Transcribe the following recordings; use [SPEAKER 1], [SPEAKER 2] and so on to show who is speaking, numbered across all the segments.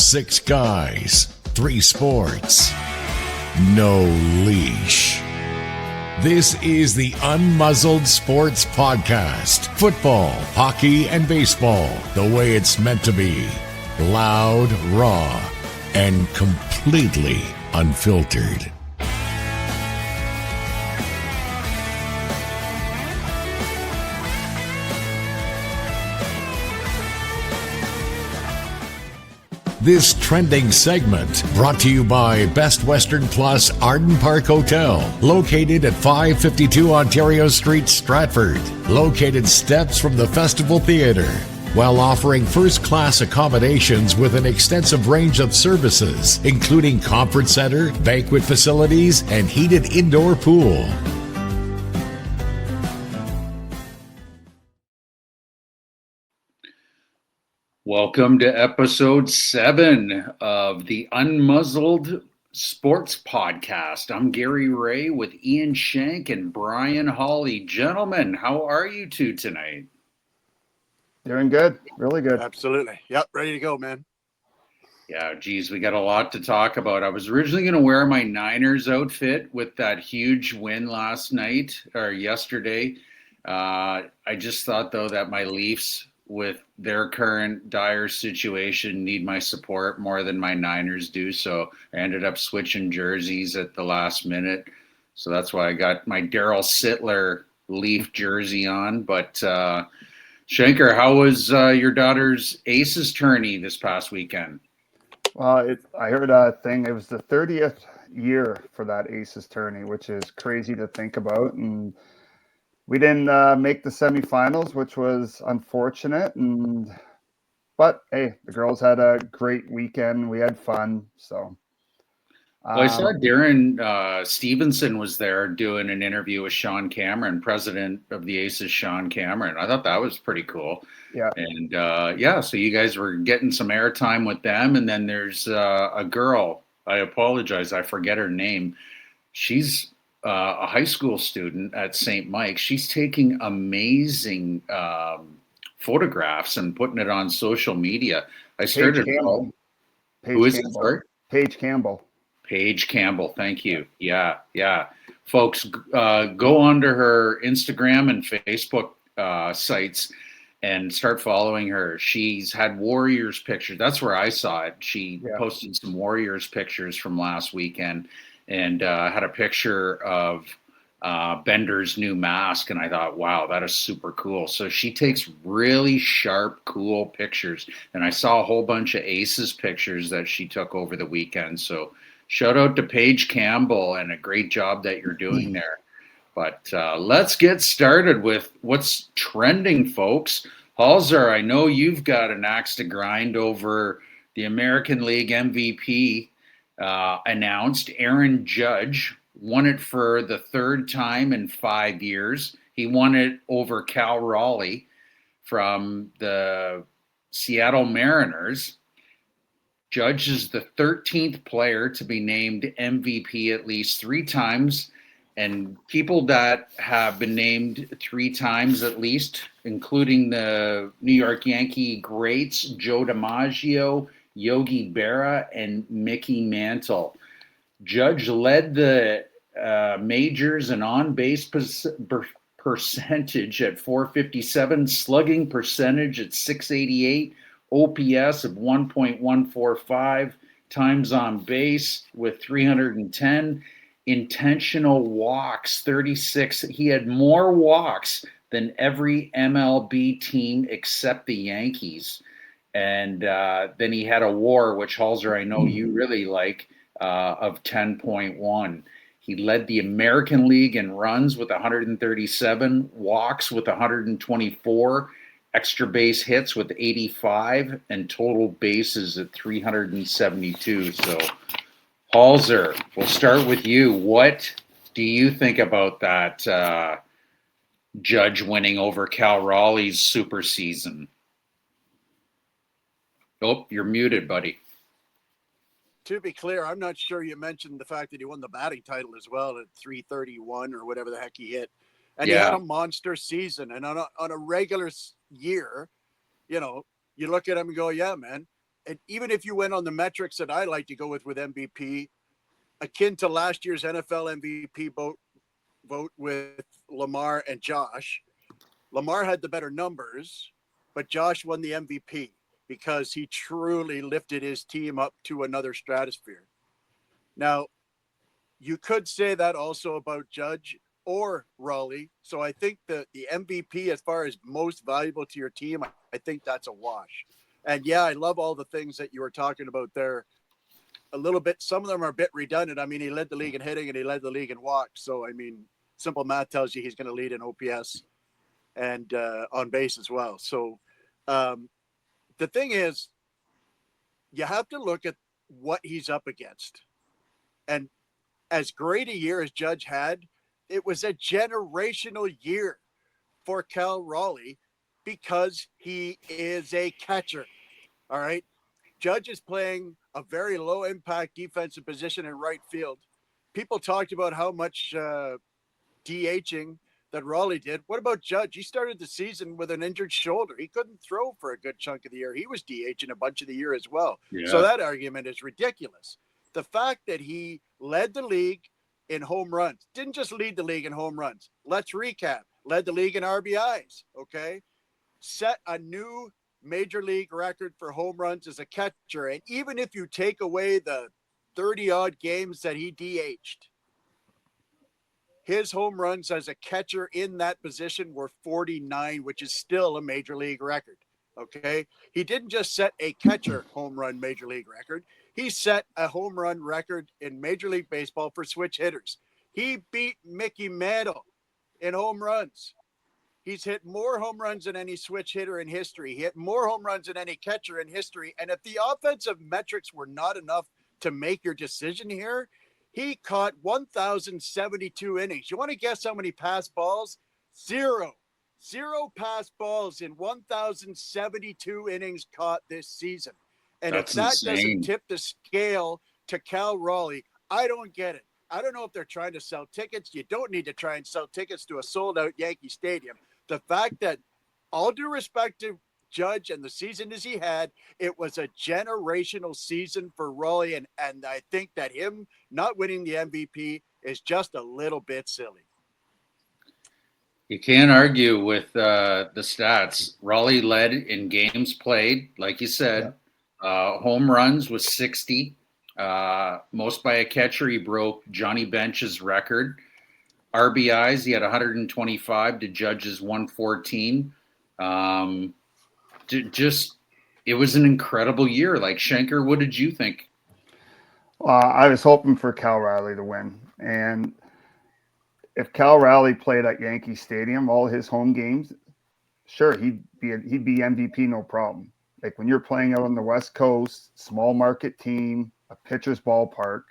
[SPEAKER 1] 6 guys, 3 sports, no leash. This is the Unmuzzled Sports Podcast. Football, hockey, and baseball the way it's meant to be. Loud, raw, and completely unfiltered. This trending segment brought to you by Best Western Plus Arden Park Hotel, located at 552 Ontario Street, Stratford, located steps from the Festival Theatre, while offering first-class accommodations with an extensive range of services, including conference center, banquet facilities, and heated indoor pool.
[SPEAKER 2] Welcome to episode 7 of the Unmuzzled Sports Podcast. I'm Gary Ray with Ian Shank and Brian Hawley. Gentlemen, how are you two tonight?
[SPEAKER 3] Doing good. Really good.
[SPEAKER 4] Absolutely. Yep. Ready to go, man.
[SPEAKER 2] Yeah, geez, we got a lot to talk about. I was originally going to wear my Niners outfit with that huge win last night or yesterday. I just thought, though, that my Leafs, with their current dire situation, need my support more than my Niners do. So I ended up switching jerseys at the last minute. So that's why I got my Daryl Sittler Leaf jersey on. But Shanker, how was your daughter's Aces tourney this past weekend?
[SPEAKER 3] Well, I heard a thing. It was the 30th year for that Aces tourney, which is crazy to think about. And we didn't make the semifinals, which was unfortunate. But hey, the girls had a great weekend. We had fun. So
[SPEAKER 2] well, I saw Darren Stevenson was there doing an interview with Sean Cameron, president of the Aces, Sean Cameron. I thought that was pretty cool.
[SPEAKER 3] Yeah.
[SPEAKER 2] And so you guys were getting some airtime with them. And then there's a girl. I apologize, I forget her name. She's a high school student at St. Mike's. She's taking amazing photographs and putting it on social media. I started. Who is it? Sorry?
[SPEAKER 3] Paige Campbell.
[SPEAKER 2] Paige Campbell. Thank you. Yeah. Folks, go onto her Instagram and Facebook sites and start following her. She's had Warriors pictures. That's where I saw it. She posted some Warriors pictures from last weekend. And had a picture of Bender's new mask, and I thought, wow, that is super cool. So she takes really sharp, cool pictures, and I saw a whole bunch of Aces pictures that she took over the weekend. So shout out to Paige Campbell, and a great job that you're doing there. But let's get started with what's trending, folks. Halzer, I know you've got an axe to grind over the American League MVP announced. Aaron Judge won it for the 3rd time in 5 years. He won it over Cal Raleigh from the Seattle Mariners. Judge is the 13th player to be named MVP at least 3 times. And people that have been named 3 times at least, including the New York Yankee greats Joe DiMaggio, Yogi Berra, and Mickey Mantle. Judge led the majors in on-base percentage at .457, slugging percentage at .688, OPS of 1.145, times on base with 310, intentional walks 36. He had more walks than every MLB team except the Yankees. And then he had a WAR, which Halzer, I know you really like, of 10.1. He led the American League in runs with 137, walks with 124, extra base hits with 85, and total bases at 372. So, Halzer, we'll start with you. What do you think about that Judge winning over Cal Raleigh's super season? Oh, you're muted, buddy.
[SPEAKER 4] To be clear, I'm not sure you mentioned the fact that he won the batting title as well at 331 or whatever the heck he hit. And he had a monster season. And on a regular year, you know, you look at him and go, yeah, man, and even if you went on the metrics that I like to go with MVP, akin to last year's NFL MVP vote with Lamar and Josh, Lamar had the better numbers, but Josh won the MVP because he truly lifted his team up to another stratosphere. Now, you could say that also about Judge or Raleigh. So I think that the MVP, as far as most valuable to your team, I think that's a wash. And yeah, I love all the things that you were talking about there. A little bit, some of them are a bit redundant. I mean, he led the league in hitting and he led the league in walks. So, I mean, simple math tells you he's going to lead in OPS and on base as well. So the thing is, you have to look at what he's up against. And as great a year as Judge had, it was a generational year for Cal Raleigh because he is a catcher. All right. Judge is playing a very low impact defensive position in right field. People talked about how much DHing that Raleigh did. What about Judge? He started the season with an injured shoulder. He couldn't throw for a good chunk of the year. He was DHing a bunch of the year as well. Yeah. So that argument is ridiculous. The fact that he led the league in home runs, didn't just lead the league in home runs. Let's recap. Led the league in RBIs, okay? Set a new major league record for home runs as a catcher. And even if you take away the 30-odd games that he DH'd, his home runs as a catcher in that position were 49, which is still a major league record, okay? He didn't just set a catcher home run major league record. He set a home run record in Major League Baseball for switch hitters. He beat Mickey Mantle in home runs. He's hit more home runs than any switch hitter in history. He hit more home runs than any catcher in history. And if the offensive metrics were not enough to make your decision here, he caught 1,072 innings. You want to guess how many pass balls? Zero. Zero pass balls in 1,072 innings caught this season. And if that doesn't tip the scale to Cal Raleigh, I don't get it. I don't know if they're trying to sell tickets. You don't need to try and sell tickets to a sold-out Yankee Stadium. The fact that, all due respect to Judge and the season as he had, it was a generational season for Raleigh, and I think that him not winning the MVP is just a little bit silly.
[SPEAKER 2] You can't argue with the stats. Raleigh led in games played, like you said. Yeah. Home runs was 60. Most by a catcher. He broke Johnny Bench's record. RBIs, he had 125 to Judge's 114. It was an incredible year. Like, Schenker, what did you think?
[SPEAKER 3] I was hoping for Cal Raleigh to win. And if Cal Raleigh played at Yankee Stadium, all his home games, sure, he'd be MVP, no problem. Like, when you're playing out on the West Coast, small market team, a pitcher's ballpark,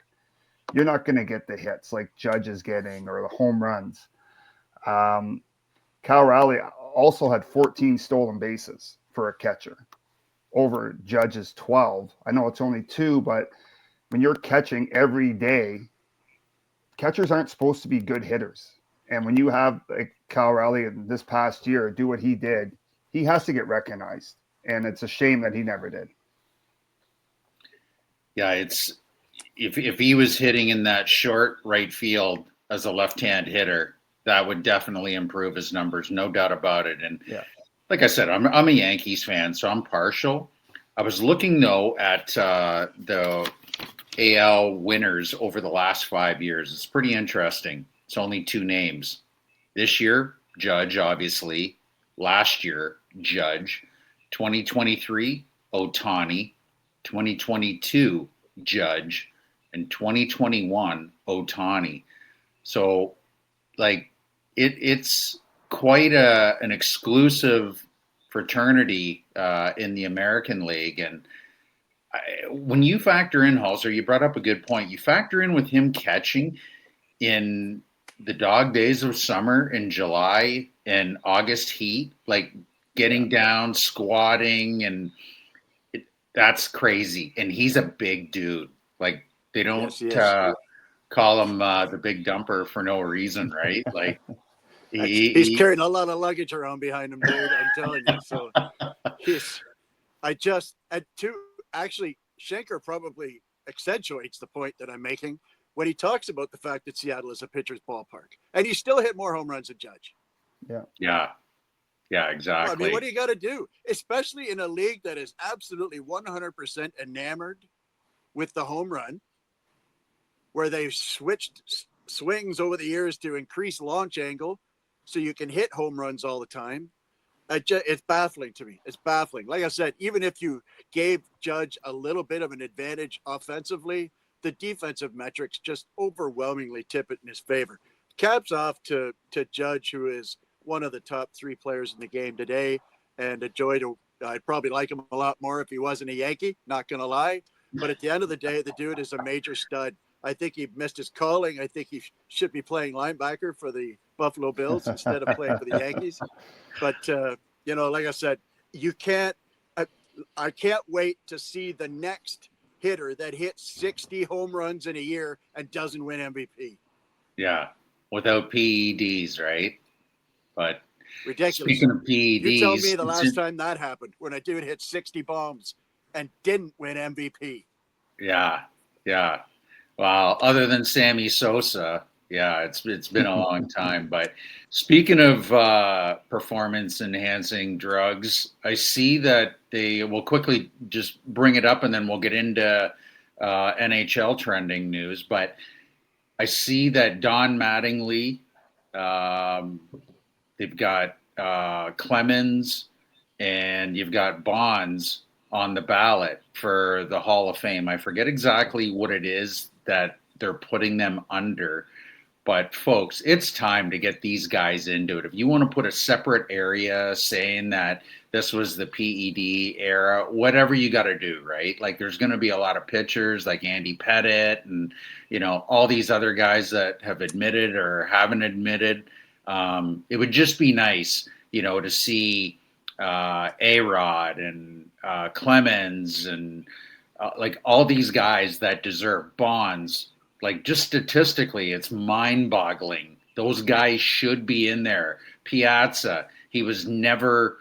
[SPEAKER 3] you're not going to get the hits like Judge is getting or the home runs. Cal Raleigh also had 14 stolen bases for a catcher over Judge's 12. I know it's only 2, but when you're catching every day, catchers aren't supposed to be good hitters. And when you have Cal Raleigh this past year do what he did, he has to get recognized. And it's a shame that he never did.
[SPEAKER 2] Yeah, it's if he was hitting in that short right field as a left-hand hitter, that would definitely improve his numbers, no doubt about it. And yeah, like I said, I'm a Yankees fan, so I'm partial. I was looking though at the AL winners over the last 5 years. It's pretty interesting. It's only 2 names. This year, Judge, obviously. Last year, Judge. 2023, Ohtani. 2022, Judge. And 2021, Ohtani. So, like, it's quite an exclusive fraternity in the American League. And when you factor in, Halser, you brought up a good point. You factor in with him catching in the dog days of summer in July and August heat, like getting down, squatting, and that's crazy. And he's a big dude. Like, they don't call him the big dumper for no reason, right? Like,
[SPEAKER 4] he's carrying a lot of luggage around behind him, dude. I'm telling you. So actually, Schenker probably accentuates the point that I'm making when he talks about the fact that Seattle is a pitcher's ballpark, and he still hit more home runs than Judge.
[SPEAKER 2] Yeah, exactly.
[SPEAKER 4] Well, I mean, what do you got to do, especially in a league that is absolutely 100% enamored with the home run, where they've switched swings over the years to increase launch angle so you can hit home runs all the time. It's baffling to me. It's baffling. Like I said, even if you gave Judge a little bit of an advantage offensively, the defensive metrics just overwhelmingly tip it in his favor. Caps off to Judge, who is one of the top 3 players in the game today, and a joy to. I'd probably like him a lot more if he wasn't a Yankee, not going to lie. But at the end of the day, the dude is a major stud. I think he missed his calling. I think he should be playing linebacker for the Buffalo Bills instead of playing for the Yankees. But, like I said, you can't – I can't wait to see the next hitter that hits 60 home runs in a year and doesn't win MVP.
[SPEAKER 2] Yeah, without PEDs, right? But
[SPEAKER 4] ridiculous.
[SPEAKER 2] Speaking of PEDs,
[SPEAKER 4] you tell me the last time that happened when a dude hit 60 bombs and didn't win MVP.
[SPEAKER 2] Yeah. Well, other than Sammy Sosa, it's been a long time. But speaking of performance-enhancing drugs, I see that they will quickly just bring it up, and then we'll get into NHL trending news. But I see that Don Mattingly, they've got Clemens, and you've got Bonds on the ballot for the Hall of Fame. I forget exactly what it is that they're putting them under, but folks, it's time to get these guys into it. If you want to put a separate area saying that this was the PED era, whatever you got to do, right? Like there's going to be a lot of pitchers like Andy Pettitte and, all these other guys that have admitted or haven't admitted. It would just be nice, to see A-Rod and Clemens and like all these guys that deserve Bonds. Like just statistically, it's mind-boggling. Those guys should be in there. Piazza, he was never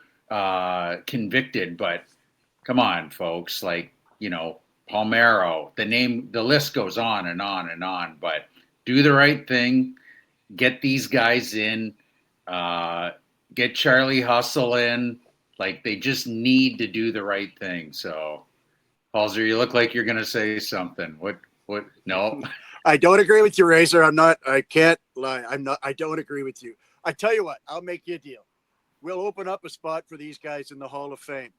[SPEAKER 2] convicted, but come on, folks. Like, Palmeiro, the list goes on and on and on. But do the right thing. Get these guys in. Get Charlie Hustle in. Like they just need to do the right thing. So, Halser, you look like you're going to say something. What? No.
[SPEAKER 4] I don't agree with you, Razor. I can't lie. I don't agree with you. I tell you what, I'll make you a deal. We'll open up a spot for these guys in the Hall of Fame.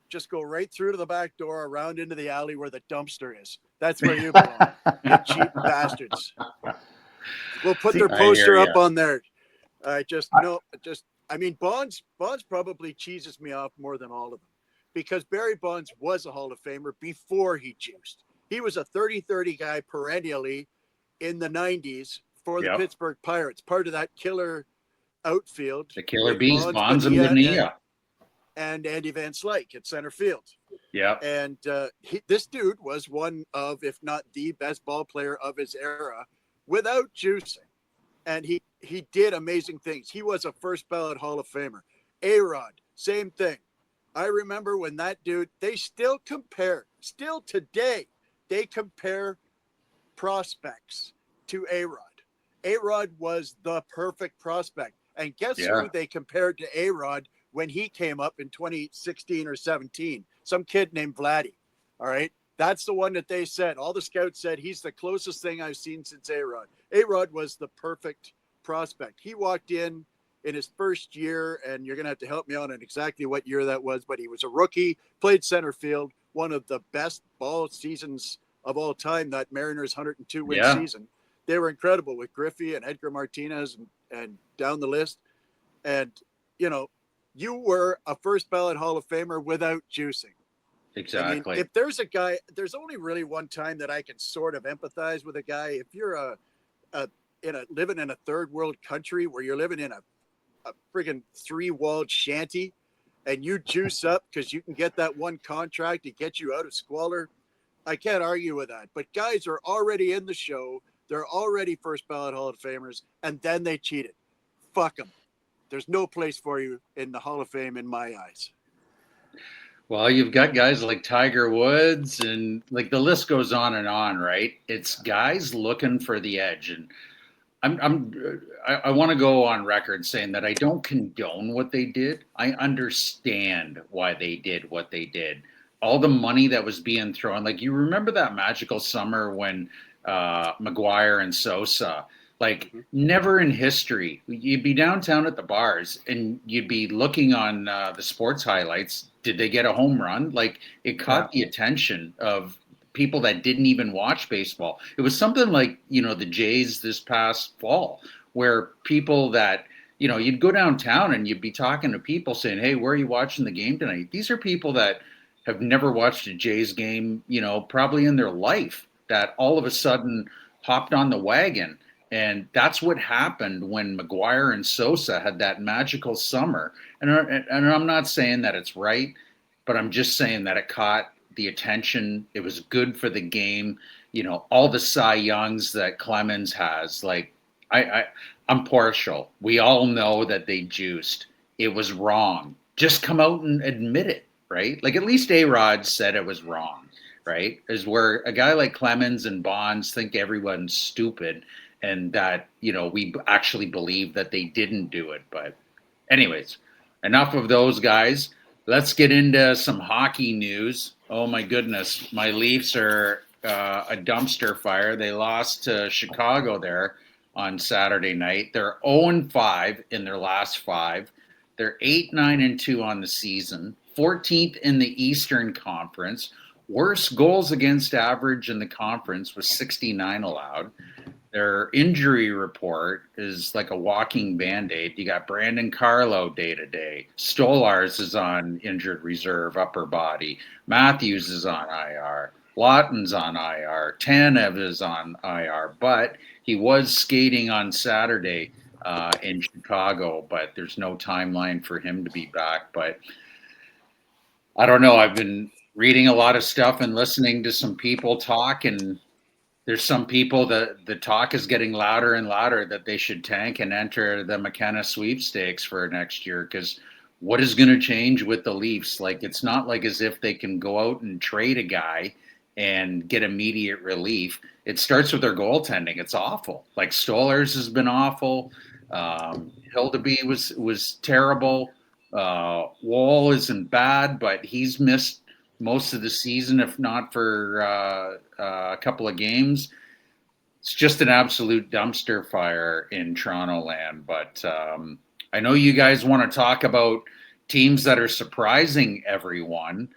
[SPEAKER 4] Just go right through to the back door, around into the alley where the dumpster is. That's where you belong. You cheap bastards. We'll put their poster up on there. Bonds probably cheeses me off more than all of them, because Barry Bonds was a Hall of Famer before he juiced. He was a 30-30 guy perennially in the 90s for the Pittsburgh Pirates, part of that killer outfield.
[SPEAKER 2] The killer bees, Bonds and Bonilla.
[SPEAKER 4] And Andy Van Slyke at center field.
[SPEAKER 2] Yeah.
[SPEAKER 4] And this dude was one of, if not the best ball player of his era without juicing. And he did amazing things. He was a first ballot Hall of Famer. A-Rod, same thing. I remember when that dude, they still today, they compare prospects to A-Rod. A-Rod was the perfect prospect. And guess who they compared to A-Rod when he came up in 2016 or 17? Some kid named Vladdy. All right. That's the one that they said. All the scouts said he's the closest thing I've seen since A-Rod. A-Rod was the perfect prospect. He walked in his first year, and you're going to have to help me out on exactly what year that was, but he was a rookie, played center field, one of the best ball seasons of all time, that Mariners 102 win season. They were incredible with Griffey and Edgar Martinez and down the list. And, you were a first ballot Hall of Famer without juicing.
[SPEAKER 2] Exactly.
[SPEAKER 4] I mean, if there's a guy, there's only really one time that I can sort of empathize with a guy. If you're living in a third world country where you're living in a friggin' 3-walled shanty and you juice up because you can get that one contract to get you out of squalor, I can't argue with that. But guys are already in the show. They're already first ballot Hall of Famers, and then they cheated. Fuck them. There's no place for you in the Hall of Fame in my eyes.
[SPEAKER 2] Well, you've got guys like Tiger Woods and like the list goes on, right? It's guys looking for the edge. And I want to go on record saying that I don't condone what they did. I understand why they did what they did. All the money that was being thrown, like you remember that magical summer when McGuire and Sosa, like never in history, you'd be downtown at the bars and you'd be looking on the sports highlights. Did they get a home run? Like it caught the attention of people that didn't even watch baseball. It was something like, the Jays this past fall, where people that, you'd go downtown and you'd be talking to people saying, hey, where are you watching the game tonight? These are people that have never watched a Jays game, probably in their life, that all of a sudden hopped on the wagon. And that's what happened when McGuire and Sosa had that magical summer. And I'm not saying that it's right, but I'm just saying that it caught the attention. It was good for the game. All the Cy Youngs that Clemens has, like I'm partial. We all know that they juiced. It was wrong. Just come out and admit it, right? Like at least A-Rod said it was wrong, right? Is where a guy like Clemens and Bonds think everyone's stupid and that, we actually believe that they didn't do it. But anyways, enough of those guys. Let's get into some hockey news. Oh my goodness, my Leafs are a dumpster fire. They lost to Chicago there on Saturday night. They're 0-5 in their last 5. They're 8-9-2 on the season, 14th in the Eastern Conference. Worst goals against average in the conference was 69 allowed. Their injury report is like a walking Band-Aid. You got Brandon Carlo day-to-day. Stolars is on injured reserve, upper body. Matthews is on IR. Lawton's on IR. Tanev is on IR. But he was skating on Saturday in Chicago, but there's no timeline for him to be back. But I don't know. I've been reading a lot of stuff and listening to some people talk, and there's some people that the talk is getting louder and louder that they should tank and enter the McKenna sweepstakes for next year. Because what is going to change with the Leafs? Like, it's not like as if they can go out and trade a guy and get immediate relief. It starts with their goaltending. It's awful. Like Stolars has been awful. Hildeby was terrible. Wall isn't bad, but he's missed most of the season, if not for a couple of games. It's just an absolute dumpster fire in Toronto land. But I know you guys want to talk about teams that are surprising everyone.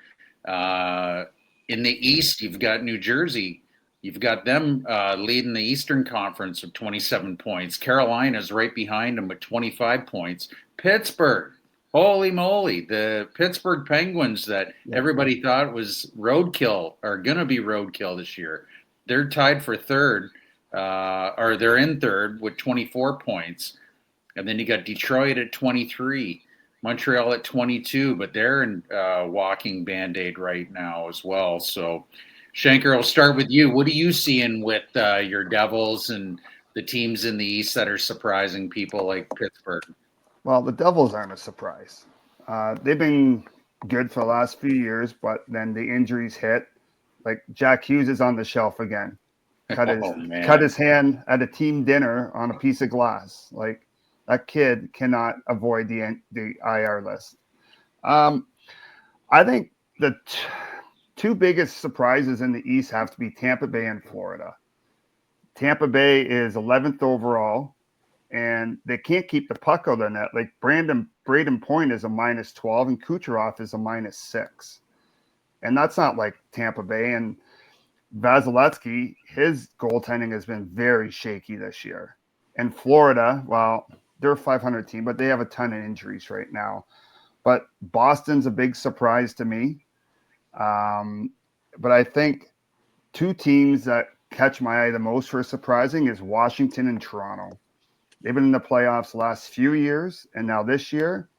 [SPEAKER 2] In the East, you've got New Jersey. You've got them leading the Eastern Conference with 27 points. Carolina's right behind them with 25 points. Pittsburgh. Holy moly, the Pittsburgh Penguins that everybody thought was roadkill are going to be roadkill this year. They're tied for third, or they're in third with 24 points. And then you got Detroit at 23, Montreal at 22, but they're in walking Band-Aid right now as well. So, Shanker, I'll start with you. What are you seeing with your Devils and the teams in the East that are surprising people like Pittsburgh?
[SPEAKER 3] Well, the Devils aren't a surprise. They've been good for the last few years, but then the injuries hit. Like Jack Hughes is on the shelf again. Cut his hand at a team dinner on a piece of glass. Like that kid cannot avoid the IR list. I think the two biggest surprises in the East have to be Tampa Bay and Florida. Tampa Bay is 11th overall. And they can't keep the puck out of the net. Like Braden Point is a -12 and Kucherov is a -6. And that's not like Tampa Bay. And Vasilevsky, his goaltending has been very shaky this year. And Florida, well, they're a 500 team, but they have a ton of injuries right now. But Boston's a big surprise to me. But I think two teams that catch my eye the most for surprising is Washington and Toronto. They've been in the playoffs the last few years, and now this year,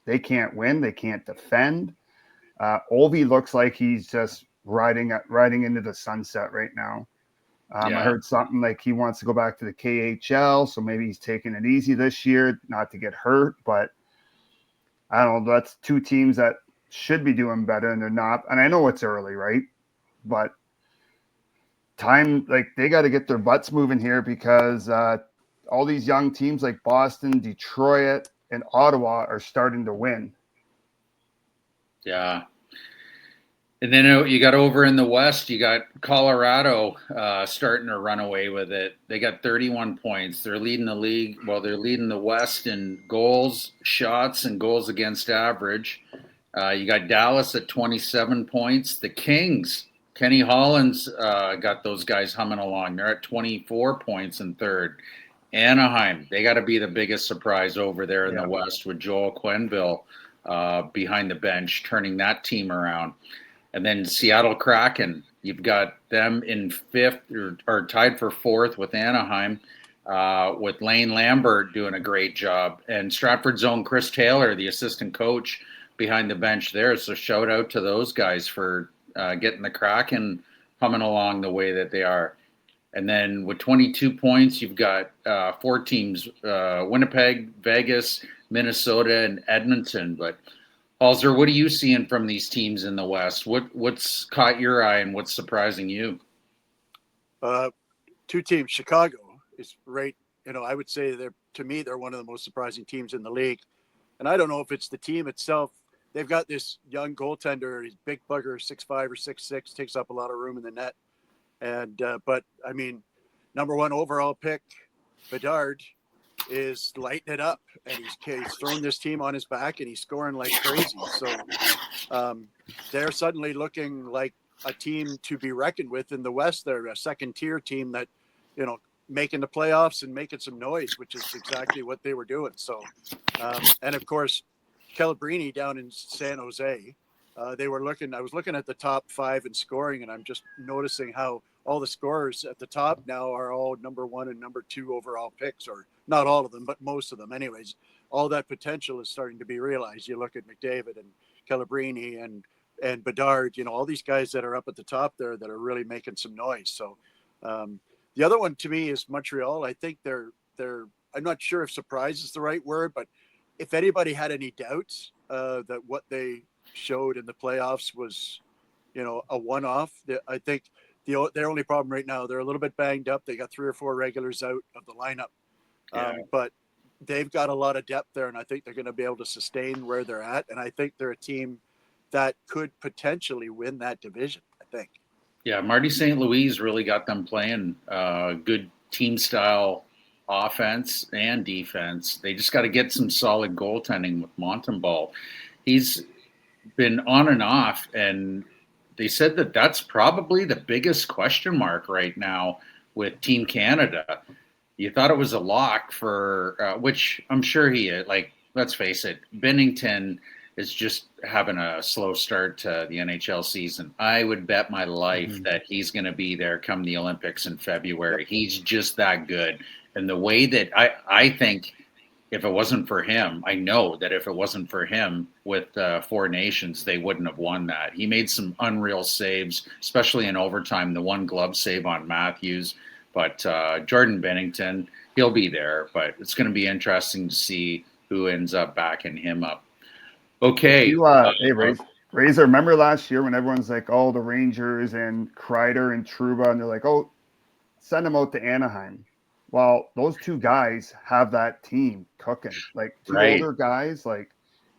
[SPEAKER 3] they can't win. They can't defend. Ovi looks like he's just riding into the sunset right now. I heard something like he wants to go back to the KHL, so maybe he's taking it easy this year, not to get hurt. But I don't know. That's two teams that should be doing better and they're not. And I know it's early, right? But time, like they got to get their butts moving here because all these young teams like Boston, Detroit, and Ottawa are starting to win.
[SPEAKER 2] Yeah. And then you got over in the West, you got Colorado starting to run away with it. They got 31 points. They're leading the league. Well, they're leading the West in goals, shots, and goals against average. You got Dallas at 27 points. The Kings, Kenny Holland's got those guys humming along. They're at 24 points in third. Anaheim, they got to be the biggest surprise over there in the West with Joel Quenneville behind the bench, turning that team around. And then Seattle Kraken, you've got them in fifth or tied for fourth with Anaheim, with Lane Lambert doing a great job. And Stratford's own Chris Taylor, the assistant coach, behind the bench there. So shout out to those guys for getting the Kraken humming along the way that they are. And then with 22 points, you've got four teams, Winnipeg, Vegas, Minnesota, and Edmonton. But Halser, what are you seeing from these teams in the West? What's caught your eye and what's surprising you?
[SPEAKER 4] Two teams. Chicago is right. I would say they're one of the most surprising teams in the league. And I don't know if it's the team itself. They've got this young goaltender. He's big bugger, 6'5" or 6'6", takes up a lot of room in the net. And but I mean, number one overall pick, Bedard, is lighting it up, and he's throwing this team on his back, and he's scoring like crazy. So they're suddenly looking like a team to be reckoned with in the West. They're a second-tier team that, making the playoffs and making some noise, which is exactly what they were doing. So, and of course, Calabrini down in San Jose. I was looking at the top five in scoring, and I'm just noticing how all the scorers at the top now are all number one and number two overall picks, or not all of them, but most of them. Anyways, all that potential is starting to be realized. You look at McDavid and Calabrini and Bedard, all these guys that are up at the top there that are really making some noise. So the other one to me is Montreal. I think they're I'm not sure if surprise is the right word, but if anybody had any doubts that what they showed in the playoffs was, a one-off, I think their only problem right now, they're a little bit banged up. They got 3 or 4 regulars out of the lineup, but they've got a lot of depth there, and I think they're going to be able to sustain where they're at. And I think they're a team that could potentially win that division, I think.
[SPEAKER 2] Yeah, Marty St. Louis really got them playing good team style offense and defense. They just got to get some solid goaltending with Montembeault. He's been on and off, and they said that that's probably the biggest question mark right now with Team Canada. You thought it was a lock for, which I'm sure he is. Like, let's face it, Binnington is just having a slow start to the NHL season. I would bet my life that he's going to be there come the Olympics in February. He's just that good. And the way that I think if it wasn't for him, I know that if it wasn't for him with Four Nations, they wouldn't have won that. He made some unreal saves, especially in overtime, the one glove save on Matthews. But Jordan Binnington, he'll be there. But it's going to be interesting to see who ends up backing him up. Okay.
[SPEAKER 3] Hey, Razor, remember last year when everyone's like, oh, the Rangers and Kreider and Trouba, and they're like, oh, send them out to Anaheim. Well, those two guys have that team cooking. Like two older guys, like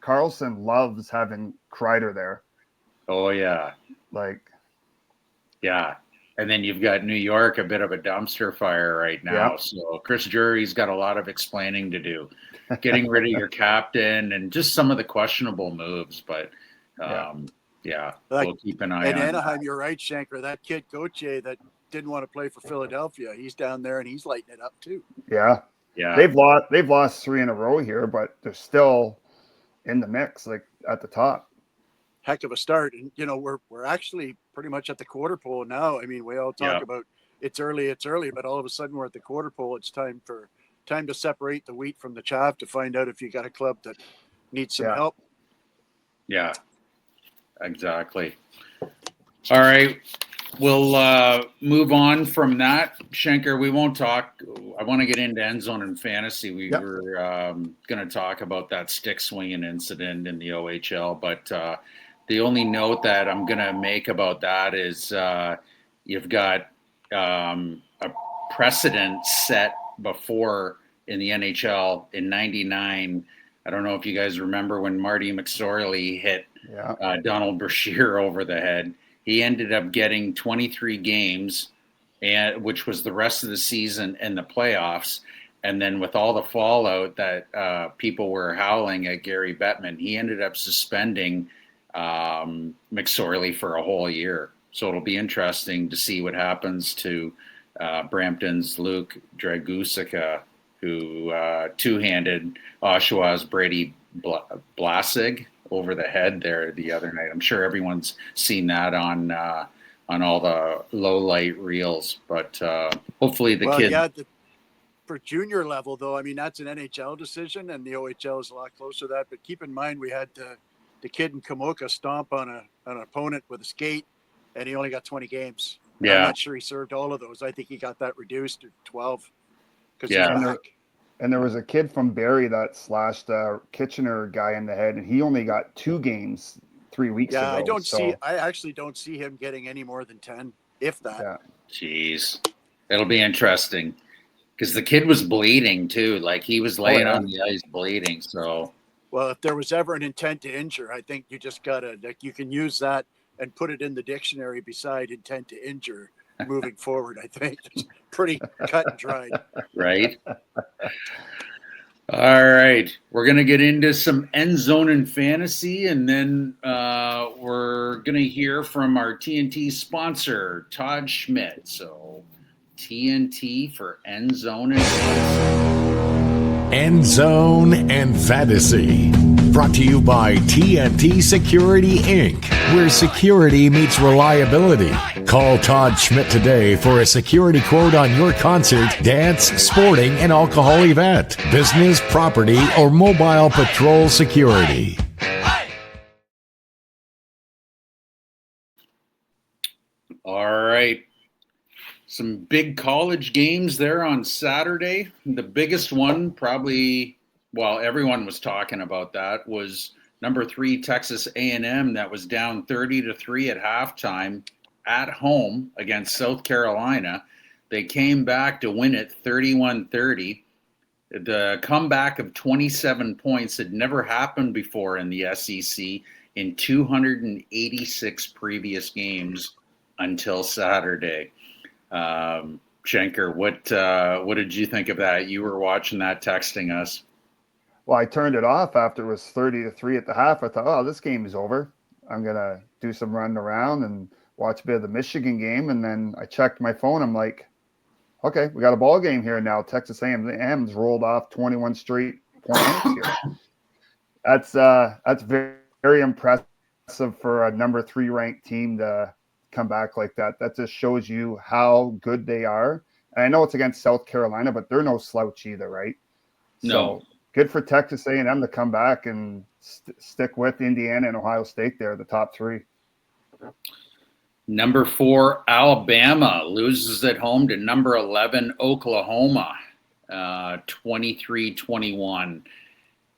[SPEAKER 3] Carlson loves having Kreider there.
[SPEAKER 2] Oh, yeah. Yeah. And then you've got New York, a bit of a dumpster fire right now. Yep. So Chris Drury's got a lot of explaining to do, getting rid of your captain and just some of the questionable moves. But, we'll keep an eye on
[SPEAKER 4] Anaheim,
[SPEAKER 2] that.
[SPEAKER 4] You're right, Shanker. That kid Gauthier that didn't want to play for Philadelphia, he's down there and he's lighting it up too.
[SPEAKER 3] Yeah. They've lost 3 in a row here, but they're still in the mix, like at the top.
[SPEAKER 4] Heck of a start. And we're actually pretty much at the quarter pole now. I mean, we all talk about it's early, but all of a sudden we're at the quarter pole. It's time to separate the wheat from the chaff to find out if you got a club that needs some help.
[SPEAKER 2] Yeah, exactly. All right. we'll move on from that. Schenker, we won't talk. I want to get into end zone and fantasy. We
[SPEAKER 3] Yep.
[SPEAKER 2] were going to talk about that stick swinging incident in the OHL, but the only note that I'm going to make about that is you've got a precedent set before in the NHL in '99. I don't know if you guys remember when Marty McSorley hit Donald Brashear over the head. He ended up getting 23 games, and which was the rest of the season and the playoffs. And then with all the fallout that people were howling at Gary Bettman, he ended up suspending McSorley for a whole year. So it'll be interesting to see what happens to Brampton's Luke Dragusica, who two-handed Oshawa's Brady Blasig over the head there the other night. I'm sure everyone's seen that on all the low light reels, but hopefully the kid.
[SPEAKER 4] Yeah, for junior level though, I mean that's an NHL decision, and the OHL is a lot closer to that. But keep in mind, we had the kid in Kamoka stomp on an opponent with a skate, and he only got 20 games.
[SPEAKER 2] Yeah,
[SPEAKER 4] I'm not sure he served all of those. I think he got that reduced to 12.
[SPEAKER 3] And there was a kid from Barrie that slashed a Kitchener guy in the head, and he only got 2 games 3 weeks ago.
[SPEAKER 4] I actually don't see him getting any more than 10, if that.
[SPEAKER 3] Yeah.
[SPEAKER 2] Jeez, it'll be interesting because the kid was bleeding too. Like he was laying on the ice bleeding. So,
[SPEAKER 4] well, if there was ever an intent to injure, I think you just gotta you can use that and put it in the dictionary beside intent to injure. Moving forward, I think it's pretty cut and dried.
[SPEAKER 2] Right. All right. We're going to get into some end zone and fantasy, and then we're going to hear from our TNT sponsor, Todd Schmidt. So TNT for end zone and fantasy.
[SPEAKER 1] End zone and fantasy. Brought to you by TNT Security Inc., where security meets reliability. Call Todd Schmidt today for a security quote on your concert, dance, sporting, and alcohol event, business, property, or mobile patrol security.
[SPEAKER 2] All right. Some big college games there on Saturday. The biggest one probably, well, everyone was talking about that, was number 3 Texas A&M that was down 30-3 at halftime at home against South Carolina. They came back to win it 31-30. The comeback of 27 points had never happened before in the SEC in 286 previous games until Saturday. Schenker, what did you think of that? You were watching that, texting us.
[SPEAKER 3] Well, I turned it off after it was 30-3 at the half. I thought, oh, this game is over. I'm going to do some running around and watch a bit of the Michigan game. And then I checked my phone. I'm like, okay, we got a ball game here now. Texas A&M's rolled off 21 straight points here. That's very, very impressive for a number 3 ranked team to come back like that. That just shows you how good they are. And I know it's against South Carolina, but they're no slouch either, right?
[SPEAKER 2] No.
[SPEAKER 3] So good for Texas A&M to come back and stick with Indiana and Ohio State there, the top 3.
[SPEAKER 2] Number 4, Alabama loses at home to number 11, Oklahoma, 23-21.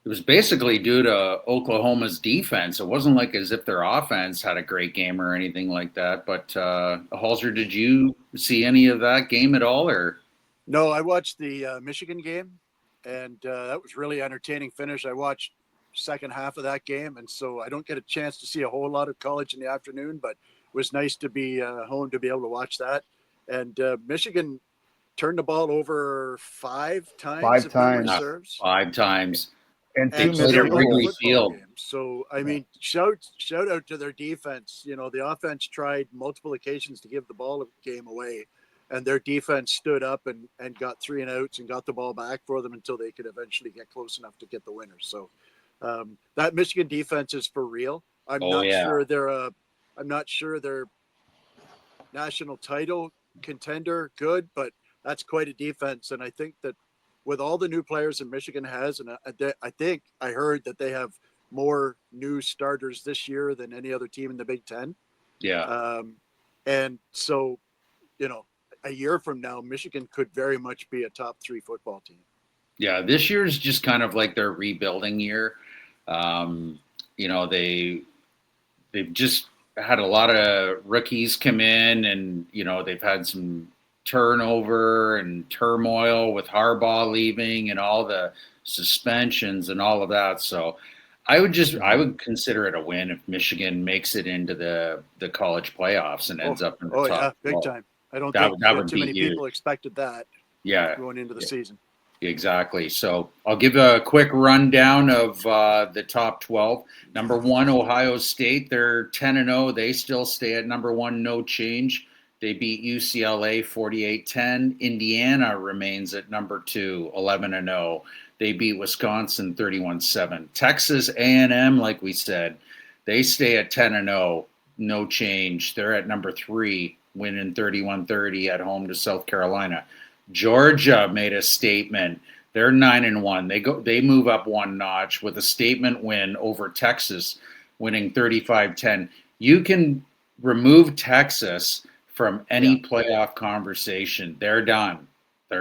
[SPEAKER 2] It was basically due to Oklahoma's defense. It wasn't like as if their offense had a great game or anything like that. But Halser, did you see any of that game at all? Or
[SPEAKER 4] no, I watched the Michigan game, and that was really entertaining finish. I watched second half of that game, and so I don't get a chance to see a whole lot of college in the afternoon, but it was nice to be home to be able to watch that. And Michigan turned the ball over 5 times.
[SPEAKER 3] 5 times.
[SPEAKER 4] Serves.
[SPEAKER 2] 5 times.
[SPEAKER 3] And
[SPEAKER 2] they played at Wrigley Field.
[SPEAKER 4] So, I mean, shout out to their defense. You know, the offense tried multiple occasions to give the ball game away, and their defense stood up and got 3 and outs and got the ball back for them until they could eventually get close enough to get the winner. So that Michigan defense is for real. I'm not sure they're national title contender good, but that's quite a defense. And I think that with all the new players that Michigan has, and I think I heard that they have more new starters this year than any other team in the Big Ten.
[SPEAKER 2] Yeah.
[SPEAKER 4] And so, a year from now, Michigan could very much be a top 3 football team.
[SPEAKER 2] Yeah, this year's just kind of like their rebuilding year. They've just had a lot of rookies come in, and they've had some turnover and turmoil with Harbaugh leaving and all the suspensions and all of that. So I would consider it a win if Michigan makes it into the college playoffs and ends up in the top.
[SPEAKER 4] Yeah, big
[SPEAKER 2] 12.
[SPEAKER 4] time. I don't
[SPEAKER 2] That
[SPEAKER 4] think
[SPEAKER 2] would
[SPEAKER 4] too
[SPEAKER 2] be
[SPEAKER 4] many
[SPEAKER 2] huge.
[SPEAKER 4] people expected that.
[SPEAKER 2] Yeah,
[SPEAKER 4] going into the season.
[SPEAKER 2] Exactly. So I'll give a quick rundown of the top 12. Number 1, Ohio State. They're 10-0. They still stay at number 1, no change. They beat UCLA 48-10. Indiana remains at number 2, 11-0. They beat Wisconsin 31-7. Texas A&M, like we said, they stay at 10-0, no change. They're at number 3, winning 31-30 at home to South Carolina. Georgia made a statement. They're 9-1. They move up one notch with a statement win over Texas, winning 35-10. You can remove Texas from any playoff conversation. They're done.
[SPEAKER 3] The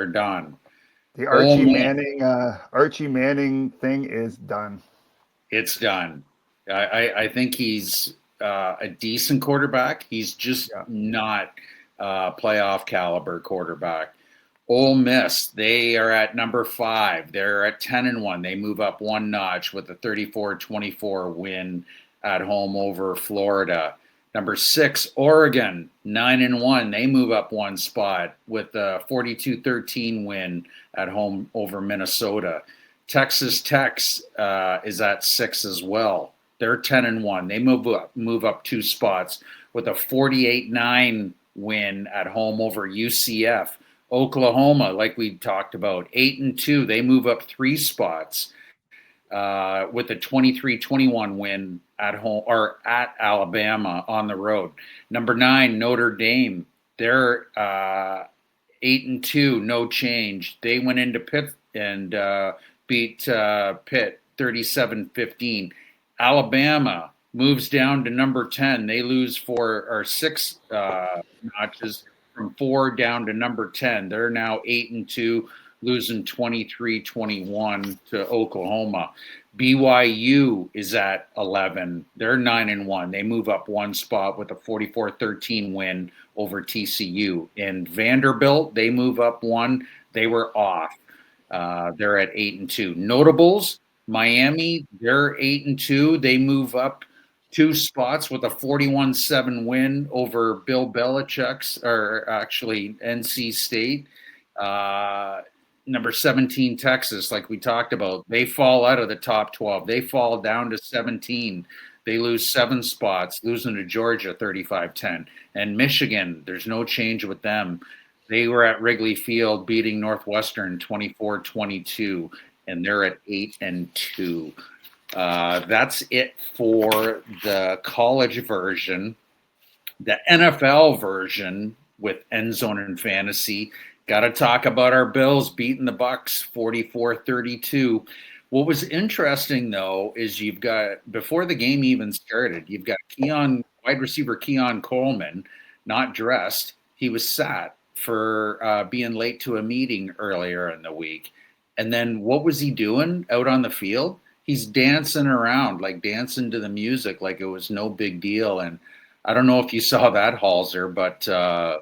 [SPEAKER 3] Archie Manning thing is done.
[SPEAKER 2] It's done. I think he's a decent quarterback. He's just not a playoff caliber quarterback. Ole Miss, they are at number 5. They're at 10-1. They move up one notch with a 34-24 win at home over Florida. Number 6, Oregon, 9-1. They move up one spot with a 42-13 win at home over Minnesota. Texas Tech is at 6 as well. They're 10-1. They move up 2 spots with a 48-9 win at home over UCF. Oklahoma, like we talked about, 8-2. They move up 3 spots with a 23-21 win at home or at Alabama on the road. Number 9, Notre Dame. They're 8-2, no change. They went into Pitt and beat Pitt 37-15. Alabama moves down to number 10. They lose 6 notches from 4 down to number 10. They're now 8-2, losing 23-21 to Oklahoma. BYU is at 11. They're 9-1. They move up one spot with a 44-13 win over TCU. And Vanderbilt, they move up one. They were off. They're at 8-2. Notables, Miami, they're 8-2. They move up 2 spots with a 41-7 win over Bill Belichick's, or actually NC State. Number 17, Texas, like we talked about, they fall out of the top 12. They fall down to 17. They lose 7 spots, losing to Georgia 35-10. And Michigan, there's no change with them. They were at Wrigley Field beating Northwestern 24-22, and they're at 8-2. That's it for the college version. The NFL version with End Zone and Fantasy. Got to talk about our Bills beating the Bucks 44-32. What was interesting, though, is you've got, before the game even started, you've got wide receiver Keon Coleman, not dressed. He was sat for being late to a meeting earlier in the week. And then what was he doing out on the field? He's dancing around, like dancing to the music like it was no big deal. And I don't know if you saw that, Halser, but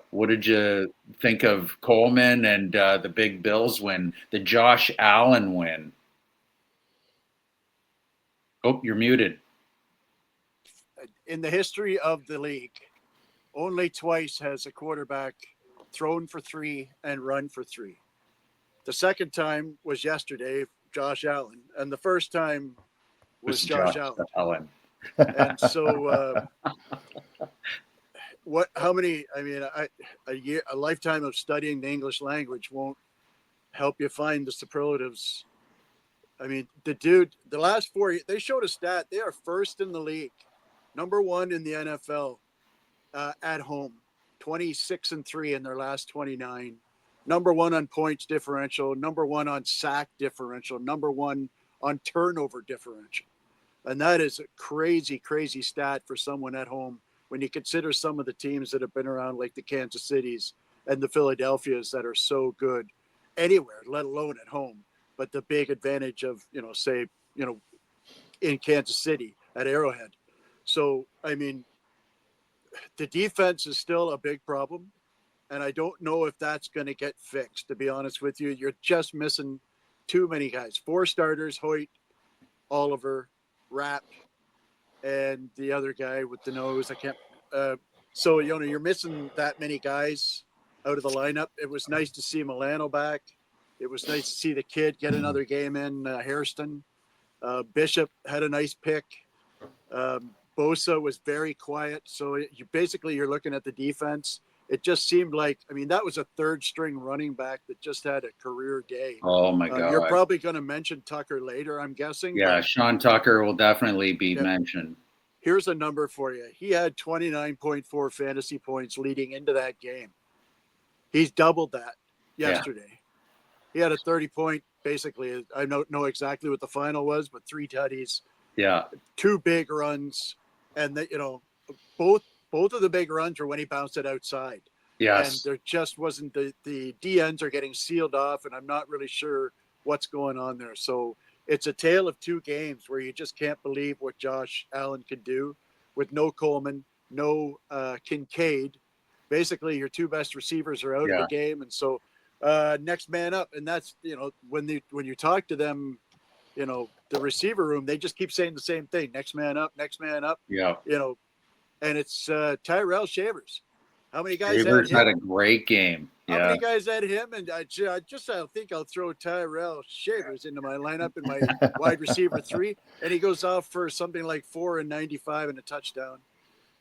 [SPEAKER 2] what did you think of Coleman and the big Bills win, the Josh Allen win? Oh, you're muted.
[SPEAKER 4] In the history of the league, only twice has a quarterback thrown for 3 and run for 3. The second time was yesterday, Josh Allen, and the first time was Josh Allen. And so, a lifetime of studying the English language won't help you find the superlatives. I mean, the last 4 years, they showed a stat. They are first in the league, number 1 in the NFL at home, 26-3 in their last 29. Number 1 on points differential, number 1 on sack differential, number 1 on turnover differential. And that is a crazy, crazy stat for someone at home when you consider some of the teams that have been around, like the Kansas Cities and the Philadelphias that are so good anywhere, let alone at home. But the big advantage of, say, in Kansas City at Arrowhead. So, I mean, the defense is still a big problem. And I don't know if that's going to get fixed, to be honest with you. You're just missing too many guys. 4 starters, Hoyt, Oliver, Rapp, and the other guy with the nose. I can't. So, you're missing that many guys out of the lineup. It was nice to see Milano back. It was nice to see the kid get another game in, Hairston. Bishop had a nice pick. Bosa was very quiet. So you're looking at the defense. It just seemed like, that was a 3rd string running back that just had a career day.
[SPEAKER 2] Oh my God.
[SPEAKER 4] You're probably going to mention Tucker later, I'm guessing.
[SPEAKER 2] Yeah, Sean Tucker will definitely be mentioned.
[SPEAKER 4] Here's a number for you. He had 29.4 fantasy points leading into that game. He's doubled that yesterday. Yeah. He had a 30-point, basically. I don't know exactly what the final was, but 3 tutties.
[SPEAKER 2] Yeah.
[SPEAKER 4] 2 big runs. And, both of the big runs were when he bounced it outside.
[SPEAKER 2] Yes.
[SPEAKER 4] And there just wasn't the DNs are getting sealed off, and I'm not really sure what's going on there. So it's a tale of 2 games where you just can't believe what Josh Allen could do with no Coleman, no Kincaid. Basically, your 2 best receivers are out of the game. And so next man up. And that's, when you talk to them, the receiver room, they just keep saying the same thing. Next man up, next man up.
[SPEAKER 2] Yeah.
[SPEAKER 4] And it's Tyrell Shavers. How many guys
[SPEAKER 2] Shavers had a great game.
[SPEAKER 4] How many guys had him? And I think I'll throw Tyrell Shavers into my lineup in my wide receiver 3. And he goes off for something like 4 and 95 and a touchdown.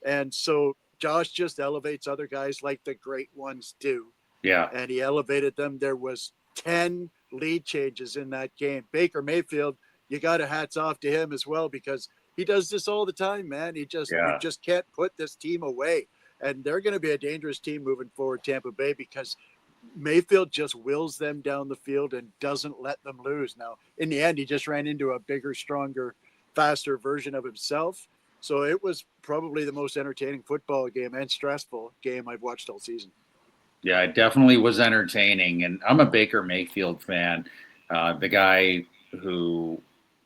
[SPEAKER 4] And so Josh just elevates other guys like the great ones do.
[SPEAKER 2] Yeah.
[SPEAKER 4] And he elevated them. There was 10 lead changes in that game. Baker Mayfield, you got a hats off to him as well, because he does this all the time, man. You just can't put this team away. And they're going to be a dangerous team moving forward, Tampa Bay, because Mayfield just wills them down the field and doesn't let them lose. Now, in the end, he just ran into a bigger, stronger, faster version of himself. So it was probably the most entertaining football game and stressful game I've watched all season.
[SPEAKER 2] Yeah, it definitely was entertaining. And I'm a Baker Mayfield fan. The guy who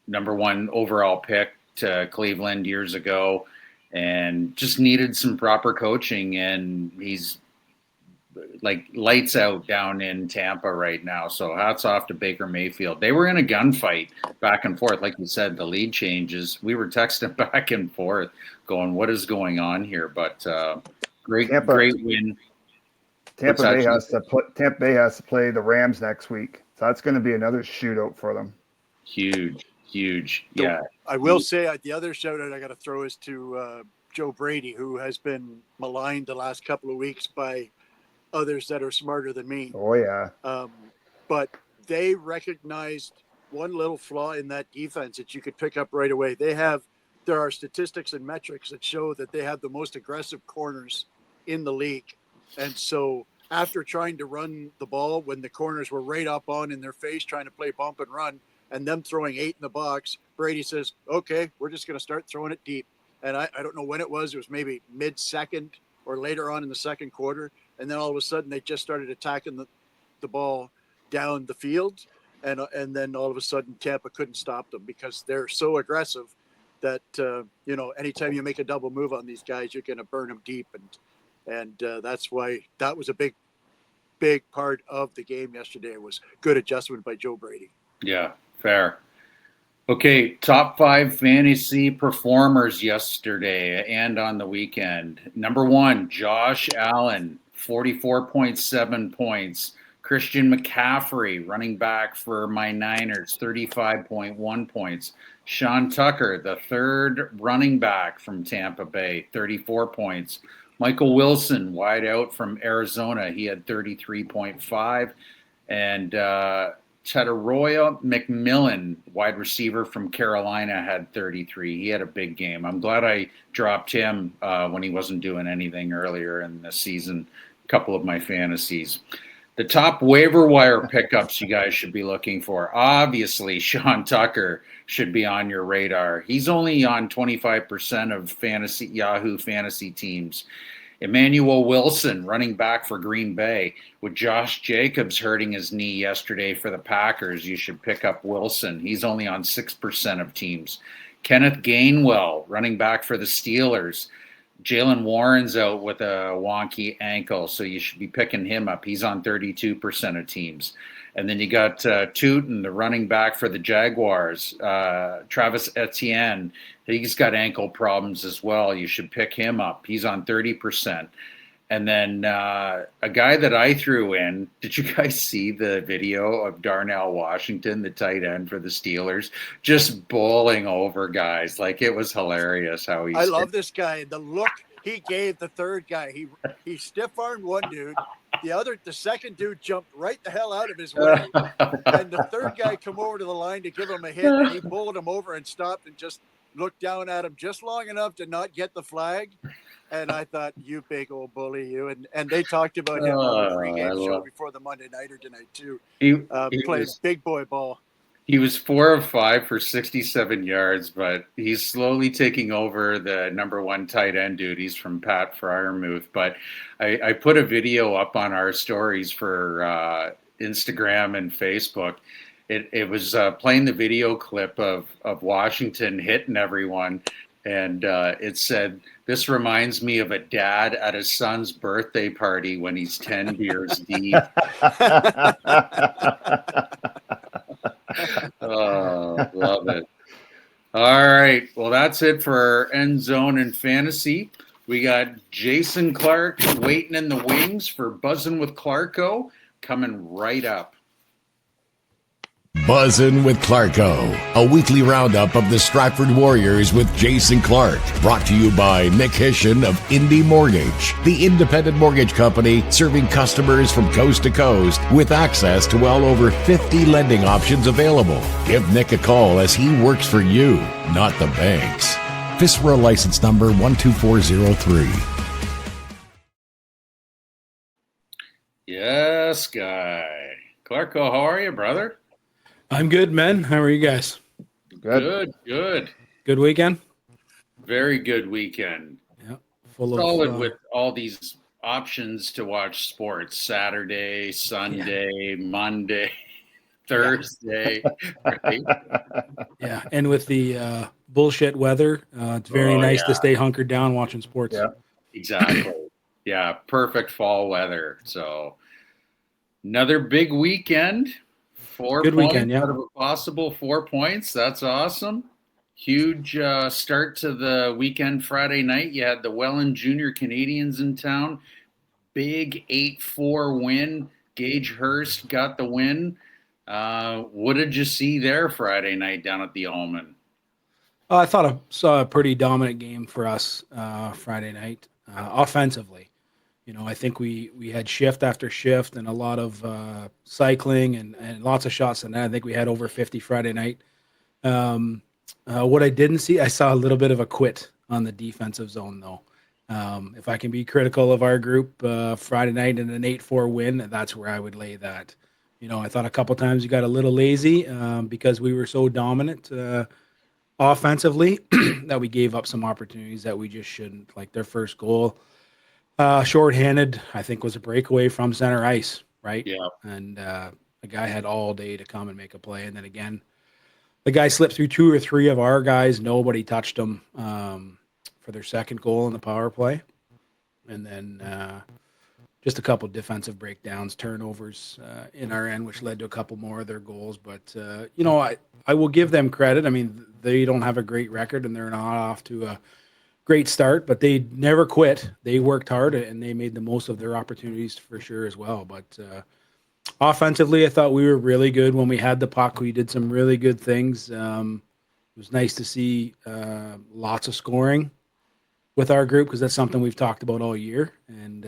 [SPEAKER 2] #1 overall pick to Cleveland years ago, and just needed some proper coaching. And he's like lights out down in Tampa right now. So hats off to Baker Mayfield. They were in a gunfight back and forth. Like you said, the lead changes. We were texting back and forth going, what is going on here? But great win.
[SPEAKER 3] Tampa Bay has to play the Rams next week. So that's going to be another shootout for them.
[SPEAKER 2] Huge.
[SPEAKER 4] So
[SPEAKER 2] yeah.
[SPEAKER 4] I will say the other shout out I got to throw is to Joe Brady, who has been maligned the last couple of weeks by others that are smarter than me.
[SPEAKER 3] Oh, yeah.
[SPEAKER 4] But they recognized one little flaw in that defense that you could pick up right away. There are statistics and metrics that show that they have the most aggressive corners in the league. And so after trying to run the ball when the corners were right up on in their face, trying to play bump and run, and them throwing 8 in the box, Brady says, okay, we're just going to start throwing it deep. And I don't know when it was maybe mid-second or later on in the second quarter. And then all of a sudden they just started attacking the ball down the field. And then all of a sudden Tampa couldn't stop them because they're so aggressive that, anytime you make a double move on these guys, you're going to burn them deep. And that's why that was a big part of the game yesterday. It was good adjustment by Joe Brady.
[SPEAKER 2] Yeah, fair. Okay, top 5 fantasy performers yesterday and on the weekend. #1, Josh Allen, 44.7 points. Christian McCaffrey, running back for my Niners, 35.1 points. Sean Tucker, the 3rd running back from Tampa Bay, 34 points. Michael Wilson, wide out from Arizona, he had 33.5. And Tataroya McMillan, wide receiver from Carolina, had 33. He had a big game. I'm glad I dropped him when he wasn't doing anything earlier in the season. A couple of my fantasies. The top waiver wire pickups you guys should be looking for. Obviously, Sean Tucker should be on your radar. He's only on 25% of Yahoo fantasy teams. Emmanuel Wilson, running back for Green Bay, with Josh Jacobs hurting his knee yesterday for the Packers. You should pick up Wilson. He's only on 6% of teams. Kenneth Gainwell, running back for the Steelers. Jalen Warren's out with a wonky ankle, so you should be picking him up. He's on 32% of teams. And then you got Tootin, the running back for the Jaguars. Travis Etienne, he's got ankle problems as well. You should pick him up. He's on 30%. And then a guy that I threw in, did you guys see the video of Darnell Washington, the tight end for the Steelers, just bowling over guys? Like, it was hilarious how he.
[SPEAKER 4] I love this guy. The look he gave the third guy. He stiff-armed one dude. The second dude jumped right the hell out of his way. And the third guy come over to the line to give him a hit, and he bowled him over and stopped and just looked down at him just long enough to not get the flag. And I thought, you big old bully, you. And they talked about him on the pregame show before the Monday Nighter tonight, too. He played big boy ball.
[SPEAKER 2] He was 4 of 5 for 67 yards, but he's slowly taking over the number one tight end duties from Pat Fryermuth. But I put a video up on our stories for Instagram and Facebook. It was playing the video clip of Washington hitting everyone. And it said, "This reminds me of a dad at his son's birthday party when he's 10 beers deep." Oh, love it. All right. Well, that's it for End Zone and Fantasy. We got Jason Clark waiting in the wings for Buzzin' with Clarko coming right up.
[SPEAKER 1] Buzzin' with Clarko, a weekly roundup of the Stratford Warriors with Jason Clark, brought to you by Nick Hishin of Indy Mortgage, the independent mortgage company serving customers from coast to coast with access to well over 50 lending options available. Give Nick a call as he works for you, not the banks. FISRA license number 12403.
[SPEAKER 2] Yes, Guy. Clarko, how are you, brother?
[SPEAKER 5] I'm good, man. How are you guys?
[SPEAKER 2] Good.
[SPEAKER 5] Good weekend?
[SPEAKER 2] Very good weekend.
[SPEAKER 5] Yeah.
[SPEAKER 2] Solid with all these options to watch sports. Saturday, Sunday, Monday, Thursday. Right?
[SPEAKER 5] Yeah, and with the bullshit weather, it's very nice to stay hunkered down watching sports.
[SPEAKER 3] Yeah,
[SPEAKER 2] exactly. Yeah, perfect fall weather. So another big weekend. 4
[SPEAKER 5] Good
[SPEAKER 2] points
[SPEAKER 5] weekend, yeah.
[SPEAKER 2] out of a possible 4 points. That's awesome. Huge start to the weekend Friday night. You had the Welland Junior Canadians in town. Big 8-4 win. Gage Hurst got the win. What did you see there Friday night down at the Allman?
[SPEAKER 5] I thought I saw a pretty dominant game for us Friday night offensively. You know, I think we had shift after shift and a lot of cycling and lots of shots. And I think we had over 50 Friday night. What I didn't see, I saw a little bit of a quit on the defensive zone, though. If I can be critical of our group Friday night and an 8-4 win, that's where I would lay that. You know, I thought a couple times you got a little lazy because we were so dominant offensively that we gave up some opportunities that we just shouldn't. Like their first goal. Shorthanded, I think, was a breakaway from center ice, right?
[SPEAKER 2] Yeah.
[SPEAKER 5] And the guy had all day to come and make a play. And then again, the guy slipped through 2 or 3 of our guys. Nobody touched him for their second goal in the power play. And then just a couple defensive breakdowns, turnovers in our end, which led to a couple more of their goals. But, you know, I will give them credit. I mean, they don't have a great record and they're not off to a great start, but they never quit. They worked hard and they made the most of their opportunities for sure as well. But offensively, I thought we were really good when we had the puck. We did some really good things. It was nice to see lots of scoring with our group because that's something we've talked about all year. And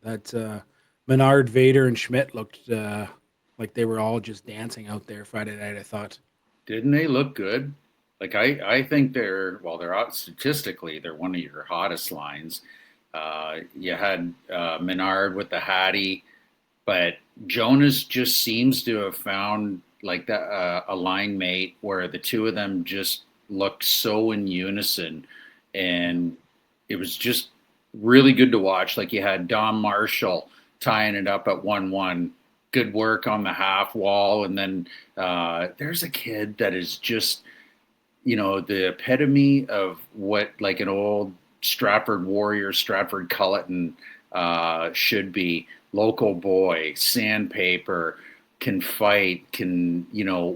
[SPEAKER 5] that Menard, Vader, and Schmidt looked like they were all just dancing out there Friday night, I thought.
[SPEAKER 2] Didn't they look good? Like I think they're out statistically, they're one of your hottest lines. You had Menard with the Hattie, but Jonas just seems to have found like that a line mate where the two of them just looked so in unison, and it was just really good to watch. Like you had Dom Marshall tying it up at 1-1. Good work on the half wall, and then there's a kid that is just, the epitome of what like an old Stratford Warriors, Stratford Culleton should be. Local boy, sandpaper, can fight, can,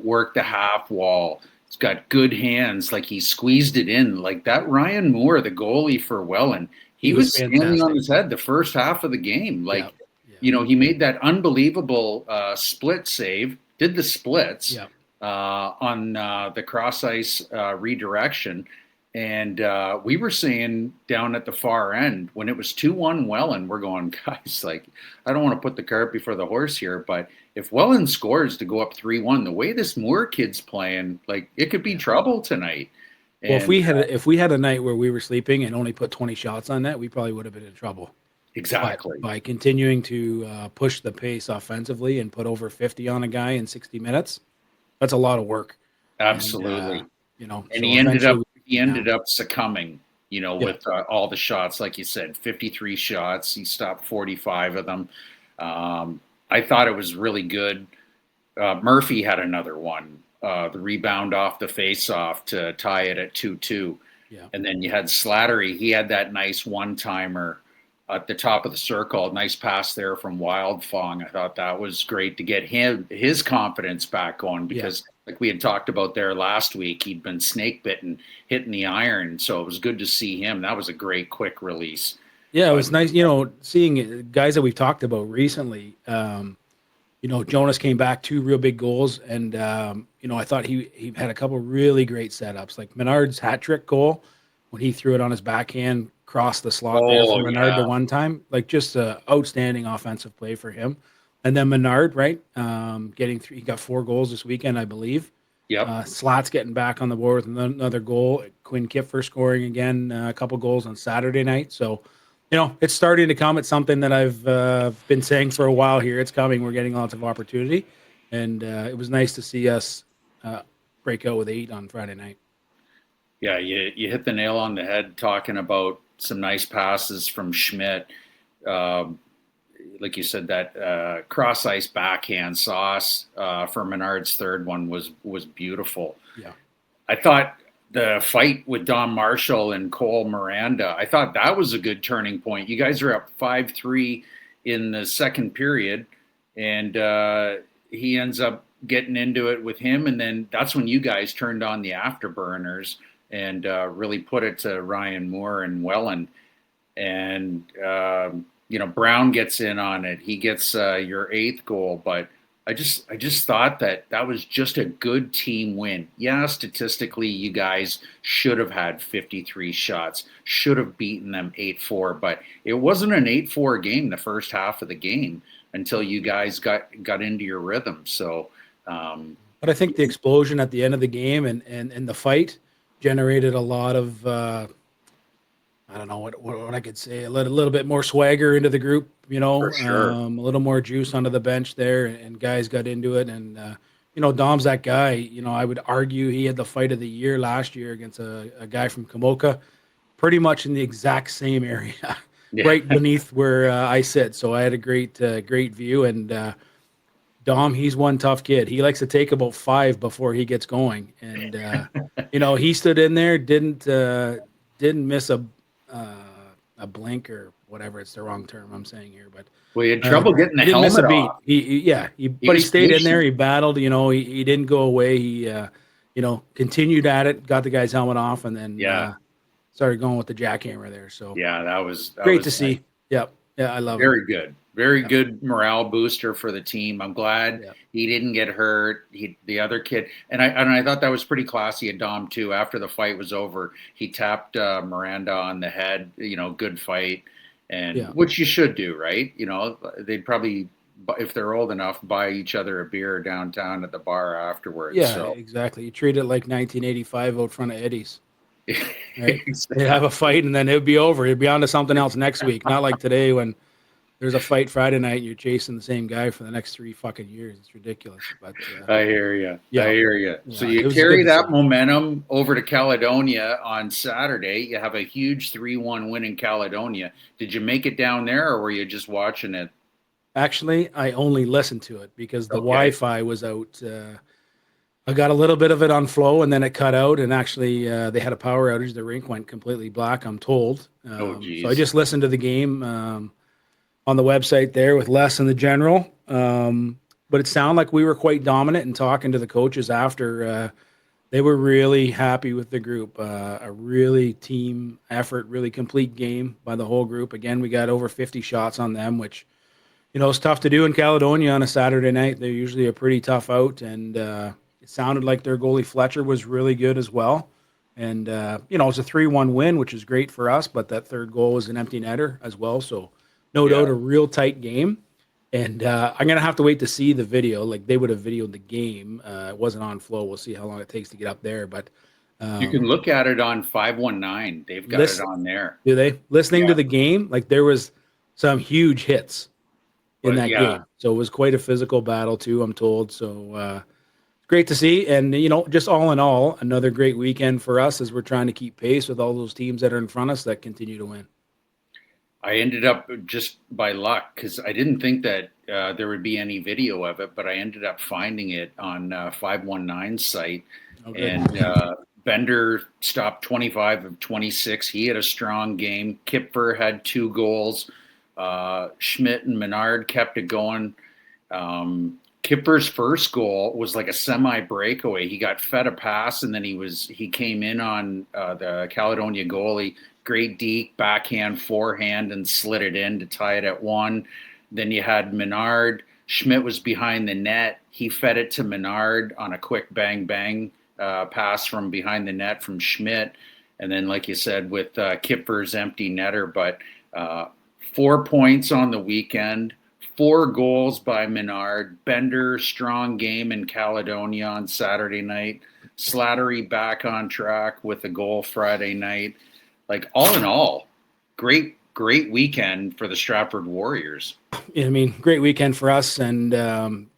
[SPEAKER 2] work the half wall. He's got good hands. Like he squeezed it in. Like that Ryan Moore, the goalie for Welland, he was standing on his head the first half of the game. Like, he made that unbelievable split save, did the splits on the cross ice redirection. And we were saying down at the far end when it was 2-1 Welland, we're going, guys, like, I don't want to put the cart before the horse here, but if Welland scores to go up 3-1, the way this Moore kid's playing, like, it could be trouble tonight.
[SPEAKER 5] And, well, if we had a night where we were sleeping and only put 20 shots on net, we probably would have been in trouble.
[SPEAKER 2] Exactly.
[SPEAKER 5] By continuing to push the pace offensively and put over 50 on a guy in 60 minutes, that's a lot of work.
[SPEAKER 2] Absolutely.
[SPEAKER 5] And
[SPEAKER 2] so he ended up succumbing, with all the shots, like you said, 53 shots. He stopped 45 of them. I thought it was really good. Murphy had another one, the rebound off the face-off to tie it at 2-2.
[SPEAKER 5] Yeah. And
[SPEAKER 2] then you had Slattery. He had that nice one-timer at the top of the circle. Nice pass there from Wildfong. I thought that was great to get his confidence back going because like we had talked about there last week, he'd been snake bitten, hitting the iron. So it was good to see him. That was a great quick release.
[SPEAKER 5] Yeah, it was nice, seeing guys that we've talked about recently. Jonas came back 2 real big goals, and I thought he had a couple really great setups, like Menard's hat trick goal when he threw it on his backhand, crossed the slot there for Menard the one time, like just an outstanding offensive play for him. And then Menard, right, getting 3, he got 4 goals this weekend, I believe.
[SPEAKER 2] Yeah.
[SPEAKER 5] Slot's getting back on the board with another goal. Quinn Kipfer scoring again, a couple goals on Saturday night. So, it's starting to come. It's something that I've been saying for a while here. It's coming. We're getting lots of opportunity. And it was nice to see us break out with 8 on Friday night.
[SPEAKER 2] Yeah, you hit the nail on the head talking about some nice passes from Schmidt. Like you said, that cross ice backhand sauce for Menard's third one was beautiful.
[SPEAKER 5] Yeah,
[SPEAKER 2] I thought the fight with Don Marshall and Cole Miranda, I thought that was a good turning point. You guys are up 5-3 in the second period, and he ends up getting into it with him, and then that's when you guys turned on the afterburners and really put it to Ryan Moore and Welland. And Brown gets in on it. He gets your 8th goal, but I just thought that was just a good team win. Yeah, statistically, you guys should have had 53 shots, should have beaten them 8-4, but it wasn't an 8-4 game the first half of the game until you guys got into your rhythm. So,
[SPEAKER 5] but I think the explosion at the end of the game and the fight generated a lot of I don't know what I could say, a little bit more swagger into the group,
[SPEAKER 2] For sure.
[SPEAKER 5] A little more juice onto the bench there, and guys got into it. And, Dom's that guy. I would argue he had the fight of the year last year against a guy from Kamoka, pretty much in the exact same area, right beneath where I sit. So I had a great view. And Dom, he's one tough kid. He likes to take about 5 before he gets going. And, he stood in there, didn't miss a blink or whatever. It's the wrong term I'm saying here, but
[SPEAKER 2] he had trouble getting the helmet
[SPEAKER 5] miss a beat.
[SPEAKER 2] off.
[SPEAKER 5] He stayed in there. He battled. He didn't go away. He continued at it. Got the guy's helmet off, and then started going with the jackhammer there. So
[SPEAKER 2] that was
[SPEAKER 5] great to see. Yep. Yeah, I love it.
[SPEAKER 2] Very good. Very good morale booster for the team. I'm glad he didn't get hurt. The other kid, and I thought that was pretty classy of Dom too. After the fight was over, he tapped Miranda on the head. Good fight, and which you should do, right? They'd probably, if they're old enough, buy each other a beer downtown at the bar afterwards.
[SPEAKER 5] Yeah, exactly. You treat it like 1985 out front of Eddie's. Right?
[SPEAKER 2] Exactly.
[SPEAKER 5] They'd have a fight, and then it'd be over. It'd be on to something else next week. Not like today when there's a fight Friday night and you're chasing the same guy for the next 3 fucking years. It's ridiculous. But
[SPEAKER 2] I hear you.
[SPEAKER 5] Yeah.
[SPEAKER 2] I hear you. So
[SPEAKER 5] Yeah, it
[SPEAKER 2] you
[SPEAKER 5] was
[SPEAKER 2] carry
[SPEAKER 5] good to
[SPEAKER 2] that
[SPEAKER 5] see.
[SPEAKER 2] momentum over to Caledonia on Saturday. You have a huge 3-1 win in Caledonia. Did you make it down there, or were you just watching it?
[SPEAKER 5] Actually, I only listened to it because the
[SPEAKER 2] Okay.
[SPEAKER 5] Wi-Fi was out. I got a little bit of it on flow, and then it cut out. And actually, they had a power outage. The rink went completely black, I'm told.
[SPEAKER 2] Geez.
[SPEAKER 5] So I just listened to the game on the website there with Les and the general. But it sounded like we were quite dominant. And talking to the coaches after, they were really happy with the group. A really team effort, really complete game by the whole group. Again, we got over 50 shots on them, which it's tough to do in Caledonia on a Saturday night. They're usually a pretty tough out, and it sounded like their goalie Fletcher was really good as well. And it's a 3-1 win, which is great for us. But that third goal was an empty netter as well, so no doubt a real tight game. And I'm gonna have to wait to see the video. Like they would have videoed the game. It wasn't on flow. We'll see how long it takes to get up there. But
[SPEAKER 2] you can look at it on 519. They've got it on there.
[SPEAKER 5] Do they? Listening to the game, like there was some huge hits in that game. So it was quite a physical battle too, I'm told. So great to see. And, just all in all, another great weekend for us as we're trying to keep pace with all those teams that are in front of us that continue to win.
[SPEAKER 2] I ended up just by luck because I didn't think that there would be any video of it, but I ended up finding it on 519's site. Okay. And Bender stopped 25 of 26. He had a strong game. Kipfer had 2 goals. Schmidt and Menard kept it going. Kipper's first goal was like a semi breakaway. He got fed a pass and then he came in on the Caledonia goalie. Great deke, backhand, forehand, and slid it in to tie it at 1. Then you had Menard. Schmidt was behind the net. He fed it to Menard on a quick bang pass from behind the net from Schmidt. And then, like you said, with Kipper's empty netter. But 4 points on the weekend, 4 goals by Menard. Bender, strong game in Caledonia on Saturday night. Slattery back on track with a goal Friday night. Like, all in all, great weekend for the Stratford Warriors.
[SPEAKER 5] Yeah, I mean, great weekend for us, and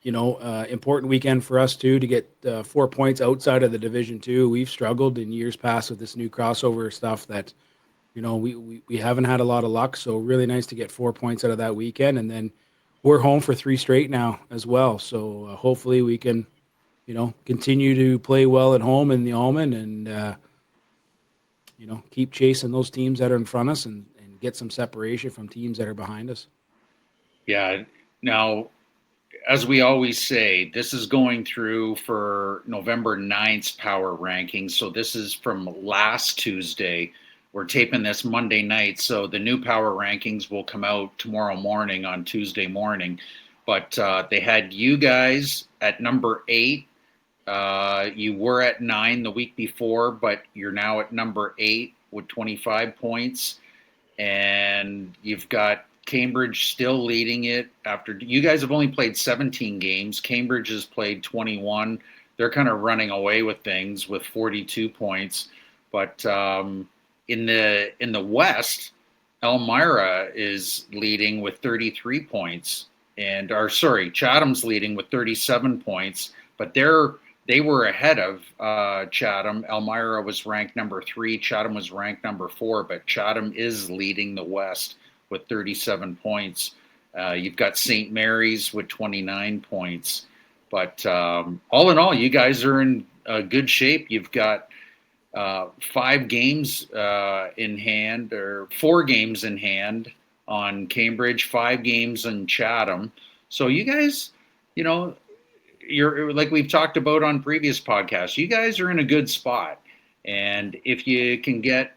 [SPEAKER 5] important weekend for us too to get 4 points outside of the Division II. We've struggled in years past with this new crossover stuff that, we haven't had a lot of luck. So really nice to get 4 points out of that weekend, and then we're home for 3 straight now as well. So hopefully we can, continue to play well at home in the Almond and. Keep chasing those teams that are in front of us and get some separation from teams that are behind us. Yeah.
[SPEAKER 2] Now, as we always say, this is going through for November 9th's power rankings. So this is from last Tuesday. We're taping this Monday night. So the new power rankings will come out tomorrow morning on Tuesday morning. But they had you guys at number 8. You were at 9 the week before, but you're now at number 8 with 25 points. And you've got Cambridge still leading it after you guys have only played 17 games. Cambridge has played 21. They're kind of running away with things with 42 points. But in the West, Elmira is leading with 33 points. Chatham's leading with 37 points, but they were ahead of Chatham. Elmira was ranked number 3. Chatham was ranked number 4, but Chatham is leading the West with 37 points. You've got St. Mary's with 29 points. But all in all, you guys are in good shape. You've got 5 games in hand, or 4 games in hand on Cambridge, 5 games in Chatham. So you guys, you're like we've talked about on previous podcasts, you guys are in a good spot. And if you can get,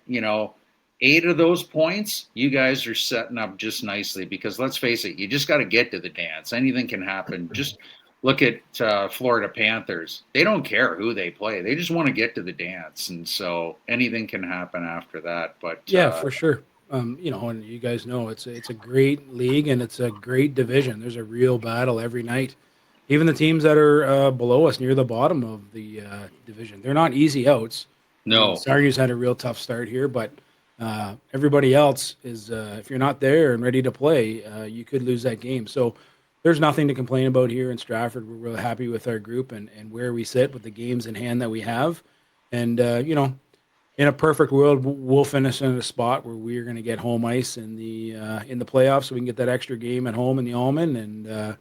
[SPEAKER 2] 8 of those points, you guys are setting up just nicely, because let's face it, you just got to get to the dance. Anything can happen. Just look at Florida Panthers. They don't care who they play. They just want to get to the dance. And so anything can happen after that. But
[SPEAKER 5] yeah, for sure. And you guys know it's a great league and it's a great division. There's a real battle every night. Even the teams that are below us, near the bottom of the division, they're not easy outs.
[SPEAKER 2] No.
[SPEAKER 5] Sarni's had a real tough start here, but Everybody else is, if you're not there and ready to play, you could lose that game. So there's nothing to complain about here in Stratford. We're really happy with our group and where we sit with the games in hand that we have. And, in a perfect world, we'll finish in a spot where we're going to get home ice in the playoffs, so we can get that extra game at home in the Almond and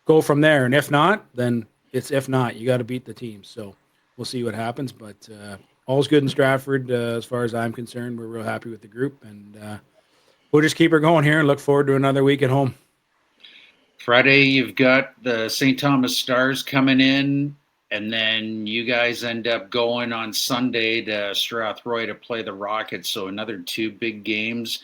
[SPEAKER 5] go from there. And if not, then if not, you got to beat the team. So we'll see what happens. But all's good in Stratford as far as I'm concerned. We're real happy with the group, and we'll just keep her going here and look forward to another week at home.
[SPEAKER 2] Friday, you've got the St. Thomas Stars coming in, and then you guys end up going on Sunday to Strathroy to play the Rockets. So another 2 big games.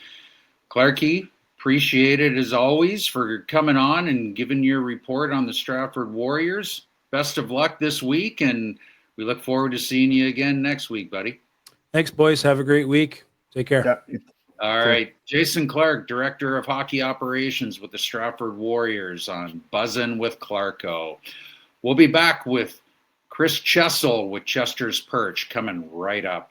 [SPEAKER 2] Clarkie, appreciate it as always for coming on and giving your report on the Stratford Warriors. Best of luck this week, and we look forward to seeing you again next week, buddy.
[SPEAKER 5] Thanks, boys. Have a great week. Take care.
[SPEAKER 3] Yeah.
[SPEAKER 2] All right. Jason Clark, Director of Hockey Operations with the Stratford Warriors on Buzzin' with Clarko. We'll be back with Chris Chessel with Chester's Perch coming right up.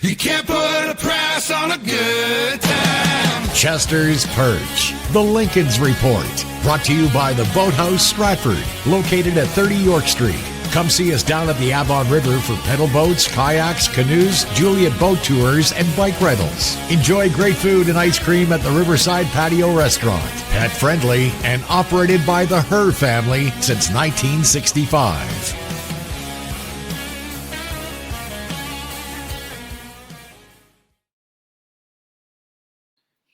[SPEAKER 1] You can't put a price on a good time. Chester's Perch, the Lincoln's Report, brought to you by the Boathouse Stratford, located at 30 York Street. Come see us down at the Avon River for pedal boats, kayaks, canoes, Juliet boat tours, and bike rentals. Enjoy great food and ice cream at the Riverside Patio Restaurant. Pet friendly and operated by the Her family since 1965.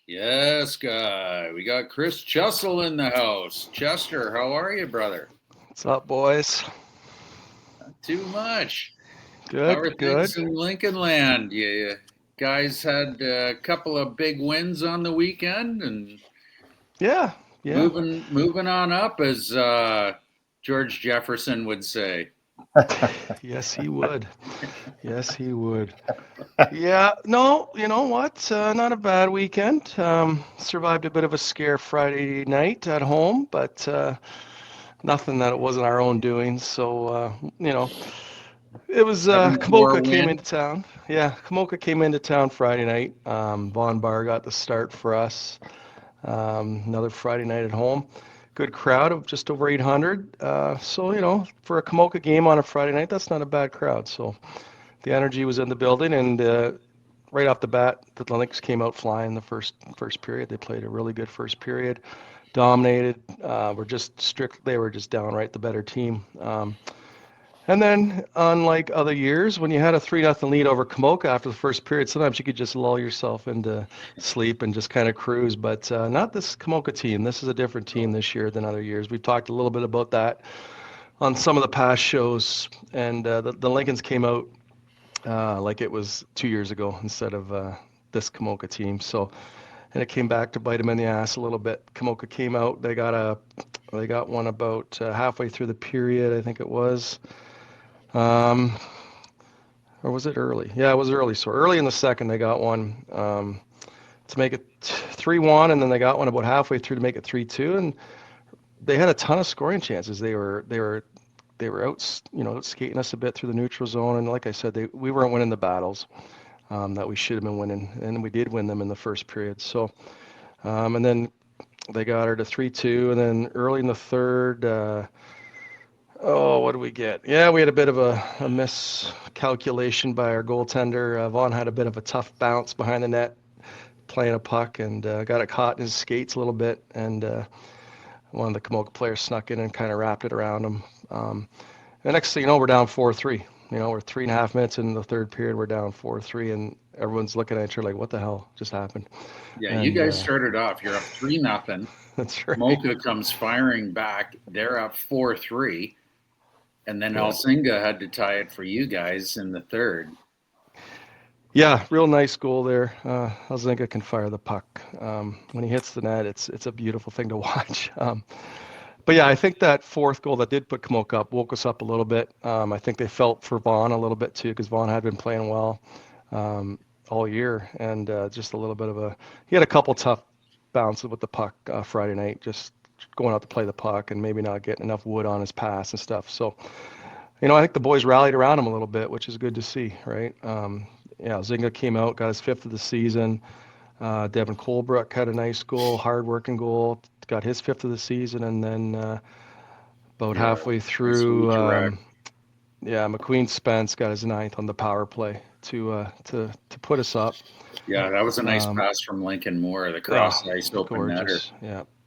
[SPEAKER 2] Yes, guy. We got Chris Chessel in the house. Chester, how are you, brother?
[SPEAKER 6] What's up, boys?
[SPEAKER 2] Not too much.
[SPEAKER 6] Good,
[SPEAKER 2] How are
[SPEAKER 6] good.
[SPEAKER 2] things in Lincoln Land? You guys had a couple of big wins on the weekend, and
[SPEAKER 6] Yeah.
[SPEAKER 2] moving on up, as George Jefferson would say.
[SPEAKER 6] Yes, he would. Yes, he would. Yeah, no, you know what? Not a bad weekend. Survived a bit of a scare Friday night at home, but nothing that it wasn't our own doing. So, it was
[SPEAKER 2] 7-4
[SPEAKER 6] Kamoka came
[SPEAKER 2] win.
[SPEAKER 6] into town. Yeah, Kamoka came into town Friday night. Von Bar got the start for us. Another Friday night at home. Good crowd of just over 800. So, for a Kamoka game on a Friday night, that's not a bad crowd. So the energy was in the building, and right off the bat, the Lynx came out flying the first period. They played a really good first period, dominated. They were just downright the better team. And then, unlike other years, when you had a 3-0 lead over Kamoka after the first period, sometimes you could just lull yourself into sleep and just kind of cruise. But not this Kamoka team. This is a different team this year than other years. We've talked a little bit about that on some of the past shows. And the Lincolns came out like it was 2 years ago instead of this Kamoka team. So, and it came back to bite them in the ass a little bit. Kamoka came out. They got one about halfway through the period, I think it was. Or was it early? Yeah, it was early. So early in the second, they got one to make it 3-1, and then they got one about halfway through to make it 3-2, and they had a ton of scoring chances. They were out, skating us a bit through the neutral zone, and like I said, we weren't winning the battles that we should have been winning, and we did win them in the first period. So, and then they got her to 3-2, and then early in the third. What do we get? Yeah, we had a bit of a miscalculation by our goaltender. Vaughn had a bit of a tough bounce behind the net, playing a puck, and got it caught in his skates a little bit. And one of the Kamoka players snuck in and kind of wrapped it around him. The next thing you know, we're down 4-3. We're 3.5 minutes in the third period. We're down 4-3, and everyone's looking at each other like, "What the hell just happened?"
[SPEAKER 2] Yeah,
[SPEAKER 6] and,
[SPEAKER 2] you guys started off. You're up 3-0.
[SPEAKER 6] That's right.
[SPEAKER 2] Moka comes firing back. They're up 4-3. And then Elsinga had to tie it for you guys in the third.
[SPEAKER 6] Yeah, real nice goal there. Elsinga can fire the puck. When he hits the net, it's a beautiful thing to watch. But yeah, I think that fourth goal that did put Kamoka up woke us up a little bit. I think they felt for Vaughn a little bit too, because Vaughn had been playing well all year, and just a little bit of he had a couple tough bounces with the puck Friday night, just going out to play the puck and maybe not getting enough wood on his pass and stuff. So, I think the boys rallied around him a little bit, which is good to see, right? Zinga came out, got his 5th of the season. Devin Colebrook had a nice goal, hard-working goal, got his 5th of the season, and then about halfway through, McQueen Spence got his 9th on the power play to put us up.
[SPEAKER 2] Yeah, that was a nice pass from Lincoln Moore, the cross-ice open netter.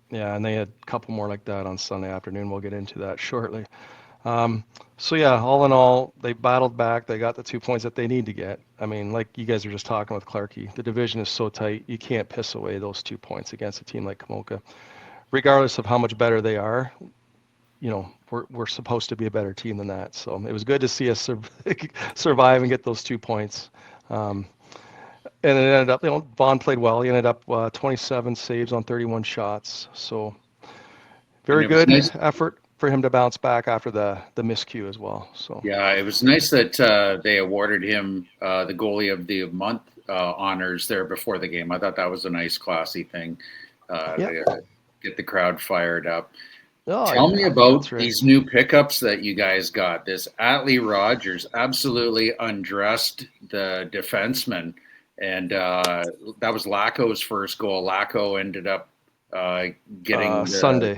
[SPEAKER 6] Yeah, and they had a couple more like that on Sunday afternoon. We'll get into that shortly. All in all, they battled back. They got the 2 points that they need to get. I mean, like you guys were just talking with Clarkey, the division is so tight, you can't piss away those 2 points against a team like Kamoka. Regardless of how much better they are, we're supposed to be a better team than that. So it was good to see us survive and get those 2 points. And it ended up, Vaughn played well. He ended up 27 saves on 31 shots. So very good effort for him to bounce back after the miscue as well. So
[SPEAKER 2] yeah, it was nice that they awarded him the goalie of the month honors there before the game. I thought that was a nice, classy thing to get the crowd fired up. Tell me about these new pickups that you guys got. This Atlee Rogers absolutely undressed the defenseman, and that was Lacko's first goal. Lacko ended up getting
[SPEAKER 6] Sunday,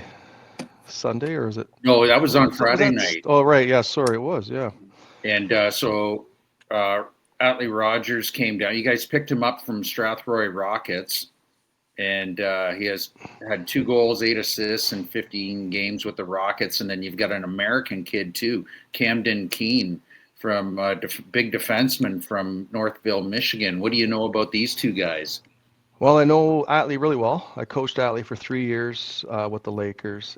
[SPEAKER 6] or is it?
[SPEAKER 2] No, that was on Friday night.
[SPEAKER 6] Oh, right. Yeah, sorry, it was. Yeah.
[SPEAKER 2] And so Atlee Rogers came down. You guys picked him up from Strathroy Rockets. And he has had 2 goals, 8 assists in 15 games with the Rockets. And then you've got an American kid, too, Camden Keene, from big defenseman from Northville, Michigan. What do you know about these 2 guys?
[SPEAKER 6] Well, I know Atlee really well. I coached Atlee for 3 years with the Lakers.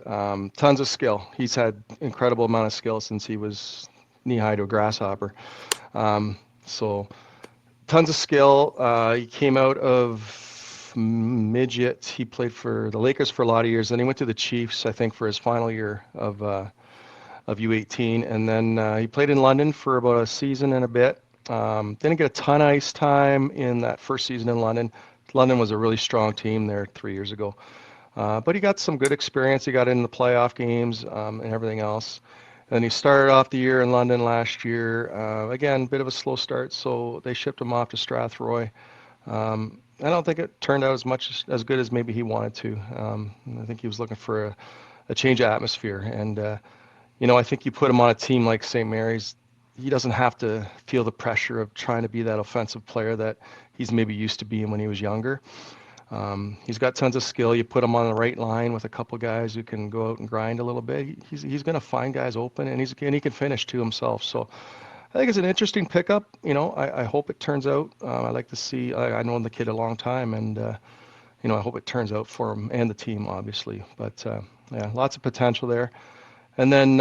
[SPEAKER 6] Tons of skill. He's had incredible amount of skill since he was knee-high to a grasshopper. So tons of skill. He came out of midget. He played for the Lakers for a lot of years. Then he went to the Chiefs, I think, for his final year of U18. And then he played in London for about a season and a bit. Didn't get a ton of ice time in that first season in London. London was a really strong team there 3 years ago. But he got some good experience. He got in the playoff games and everything else. And he started off the year in London last year. Again, bit of a slow start, so they shipped him off to Strathroy. I don't think it turned out as good as maybe he wanted to. I think he was looking for a change of atmosphere. And, I think you put him on a team like St. Mary's, he doesn't have to feel the pressure of trying to be that offensive player that he's maybe used to being when he was younger. He's got tons of skill. You put him on the right line with a couple guys who can go out and grind a little bit. He's going to find guys open, and he can finish too himself. So I think it's an interesting pickup. I hope it turns out. I like to see. I know the kid a long time, and I hope it turns out for him and the team, obviously. But lots of potential there. And then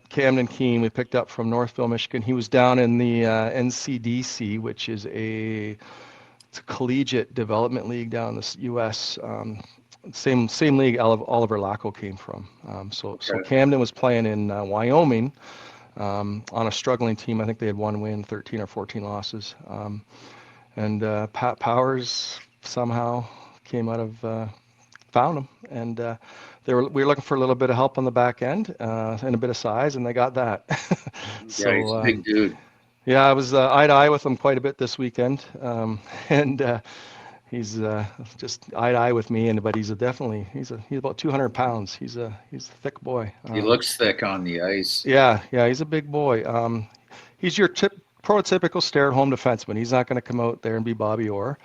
[SPEAKER 6] Camden Keene, we picked up from Northville, Michigan. He was down in the NCDC, which is it's a collegiate development league down in the U.S. Same league Oliver Lacko came from. So Camden was playing in Wyoming on a struggling team. I think they had 1 win, 13 or 14 losses. And Pat Powers somehow came out of found him, and we were looking for a little bit of help on the back end and a bit of size, and they got that.
[SPEAKER 2] So, he's a big dude.
[SPEAKER 6] Yeah, I was eye to eye with him quite a bit this weekend, and he's just eye to eye with me. But he's about 200 pounds. He's a thick boy.
[SPEAKER 2] He looks thick on the ice.
[SPEAKER 6] Yeah, he's a big boy. He's your prototypical stay-at-home defenseman. He's not going to come out there and be Bobby Orr,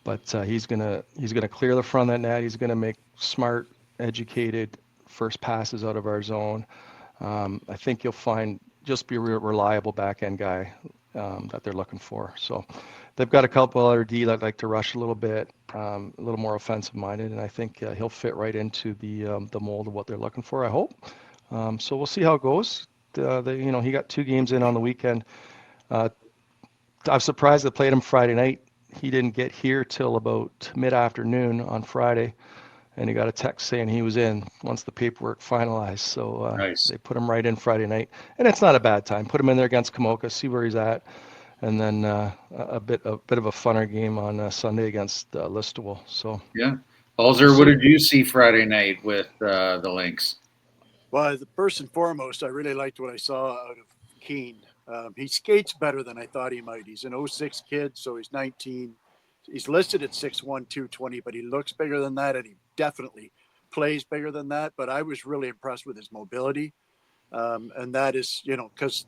[SPEAKER 6] but he's gonna clear the front of that net. He's gonna make smart, educated first passes out of our zone. I think you'll find just be a real reliable back-end guy that they're looking for. So they've got a couple other D that like to rush a little bit, a little more offensive-minded, and I think he'll fit right into the mold of what they're looking for, I hope. So we'll see how it goes. He got 2 games in on the weekend. I'm surprised they played him Friday night. He didn't get here till about mid-afternoon on Friday, and he got a text saying he was in once the paperwork finalized. So
[SPEAKER 2] nice.
[SPEAKER 6] They put him right in Friday night, and it's not a bad time. Put him in there against Kamoka, see where he's at, and then a bit of a funner game on Sunday against Listowel. So
[SPEAKER 2] yeah, Balzer, what did you see Friday night with the Lynx?
[SPEAKER 4] Well, first and foremost, I really liked what I saw out of Keene. He skates better than I thought he might. He's an 06 kid, so he's 19. He's listed at 6'1", 220, but he looks bigger than that, and he definitely plays bigger than that. But I was really impressed with his mobility. And that is, because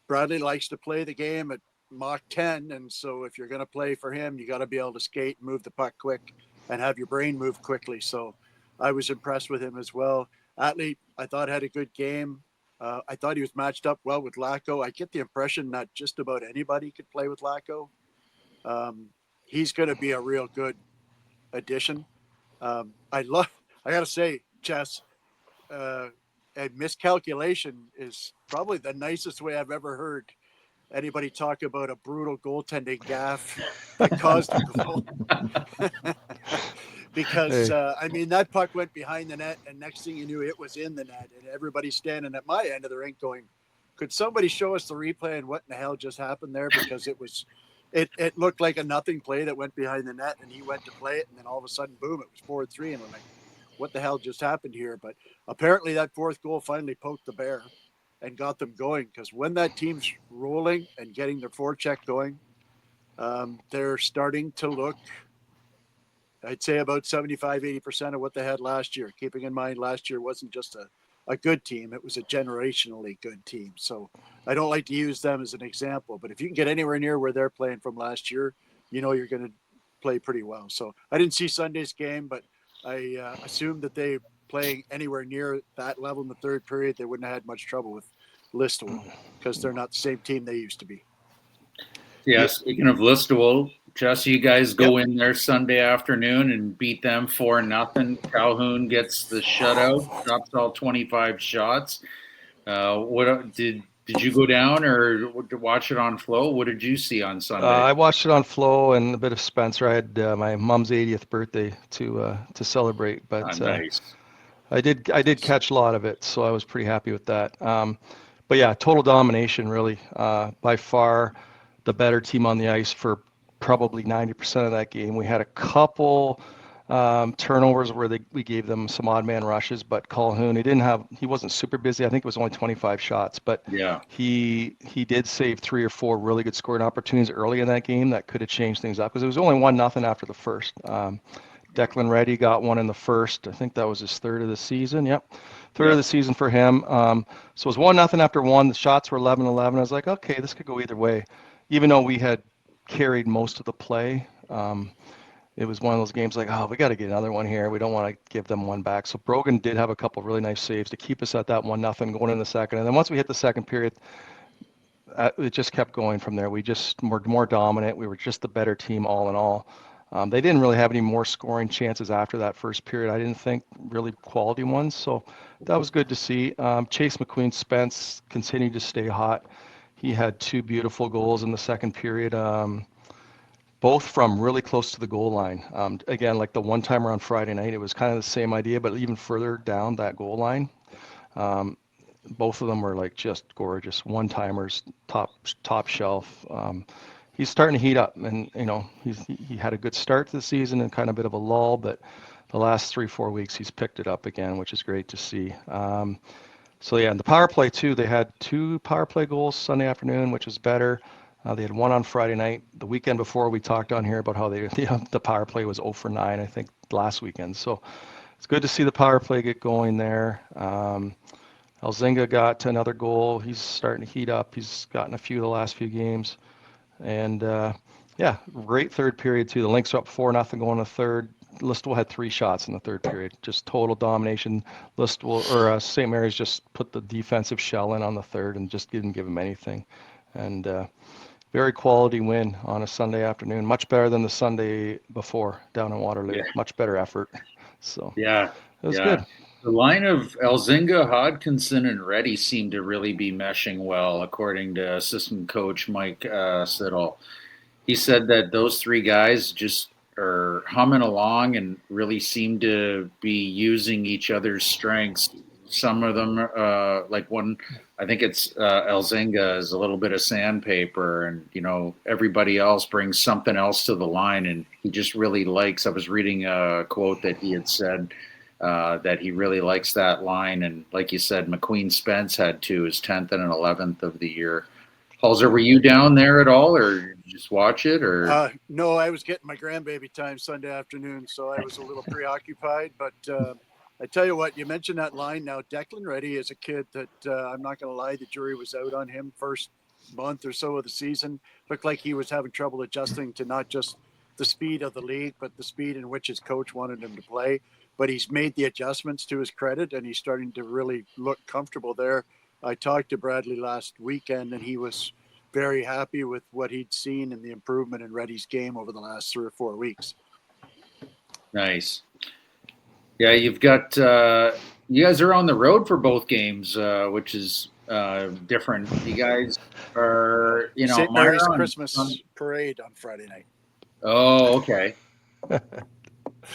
[SPEAKER 4] Bradley likes to play the game at Mach 10. And so if you're going to play for him, you got to be able to skate, move the puck quick, and have your brain move quickly. So I was impressed with him as well. Atlee, I thought, had a good game. I thought he was matched up well with Lacko. I get the impression not just about anybody could play with Lacko. He's going to be a real good addition. I got to say, Jess, a miscalculation is probably the nicest way I've ever heard anybody talk about a brutal goaltending gaffe that caused a goal. Because, that puck went behind the net, and next thing you knew, it was in the net, and everybody's standing at my end of the rink going, could somebody show us the replay and what in the hell just happened there? Because it looked like a nothing play that went behind the net, and he went to play it, and then all of a sudden, boom, it was 4-3, and we're like, what the hell just happened here? But apparently that fourth goal finally poked the bear and got them going, because when that team's rolling and getting their forecheck going, they're starting to look, I'd say, about 75-80% of what they had last year, keeping in mind last year wasn't just a good team. It was a generationally good team. So I don't like to use them as an example, but if you can get anywhere near where they're playing from last year, you're going to play pretty well. So I didn't see Sunday's game, but I assumed that they playing anywhere near that level in the third period, they wouldn't have had much trouble with Listowel, because they're not the same team they used to be.
[SPEAKER 2] Yeah, speaking of Listowel, Jesse, you guys go in there Sunday afternoon and beat them 4-0. Calhoun gets the shutout, drops all 25 shots. What did you go down or watch it on Flow? What did you see on Sunday?
[SPEAKER 6] I watched it on Flow and a bit of Spencer. I had my mom's 80th birthday to celebrate, but
[SPEAKER 2] nice.
[SPEAKER 6] I did catch a lot of it, so I was pretty happy with that. But yeah, total domination, really. By far the better team on the ice for probably 90% of that game. We had a couple turnovers where we gave them some odd man rushes, but Calhoun, he wasn't super busy. I think it was only 25 shots, but
[SPEAKER 2] yeah,
[SPEAKER 6] he did save 3 or 4 really good scoring opportunities early in that game that could have changed things up, because it was only 1-0 after the first. Declan Reddy got one in the first. I think that was his third of the season. Yep. Third of the season for him. So it was 1-0 after one. The shots were 11-11. I was like, okay, this could go either way. Even though we had carried most of the play, it was one of those games like, oh, we got to get another one here. We don't want to give them one back. So Brogan did have a couple of really nice saves to keep us at that 1-0 going in the second. And then once we hit the second period, it just kept going from there. We just were more dominant. We were just the better team all in all. They didn't really have any more scoring chances after that first period. I didn't think really quality ones. So that was good to see. Chase McQueen-Spence continued to stay hot. He had 2 beautiful goals in the second period, both from really close to the goal line. Again, like the one-timer on Friday night, it was kind of the same idea, but even further down that goal line. Both of them were like just gorgeous one-timers, top shelf. He's starting to heat up, and he had a good start to the season and kind of a bit of a lull, but the last 3-4 weeks he's picked it up again, which is great to see. So yeah, and the power play too. They had 2 power play goals Sunday afternoon, which was better. They had one on Friday night. The weekend before, we talked on here about how the power play was 0 for 9, I think, last weekend. So it's good to see the power play get going there. Elzinga got another goal. He's starting to heat up. He's gotten a few the last few games. And great third period too. The Lynx are up 4-0 going to third. Listowel had 3 shots in the third period. Just total domination. St. Mary's just put the defensive shell in on the third and just didn't give them anything. And very quality win on a Sunday afternoon. Much better than the Sunday before down in Waterloo. Yeah. Much better effort. So it was good.
[SPEAKER 2] The line of Elzinga, Hodkinson, and Reddy seemed to really be meshing well, according to assistant coach Mike Siddle. He said that those 3 guys just are humming along and really seem to be using each other's strengths. Some of them, like one, I think it's Elzinga, is a little bit of sandpaper, and everybody else brings something else to the line, and he just really likes. I was reading a quote that he had said. That he really likes that line. And like you said, McQueen-Spence had 2, his 10th and an 11th of the year. Halser, were you down there at all, or did you just watch it, or?
[SPEAKER 4] No, I was getting my grandbaby time Sunday afternoon, so I was a little preoccupied. But I tell you what, you mentioned that line now. Declan Reddy is a kid that I'm not going to lie, the jury was out on him first month or so of the season. Looked like he was having trouble adjusting to not just the speed of the league, but the speed in which his coach wanted him to play. But he's made the adjustments to his credit, and he's starting to really look comfortable there. I talked to Bradley last weekend, and he was very happy with what he'd seen and the improvement in Reddy's game over the last 3 or 4 weeks.
[SPEAKER 2] Nice. Yeah, you've got you guys are on the road for both games, which is different. You guys are,
[SPEAKER 4] St. Mary's Christmas parade on Friday night.
[SPEAKER 2] Oh, okay.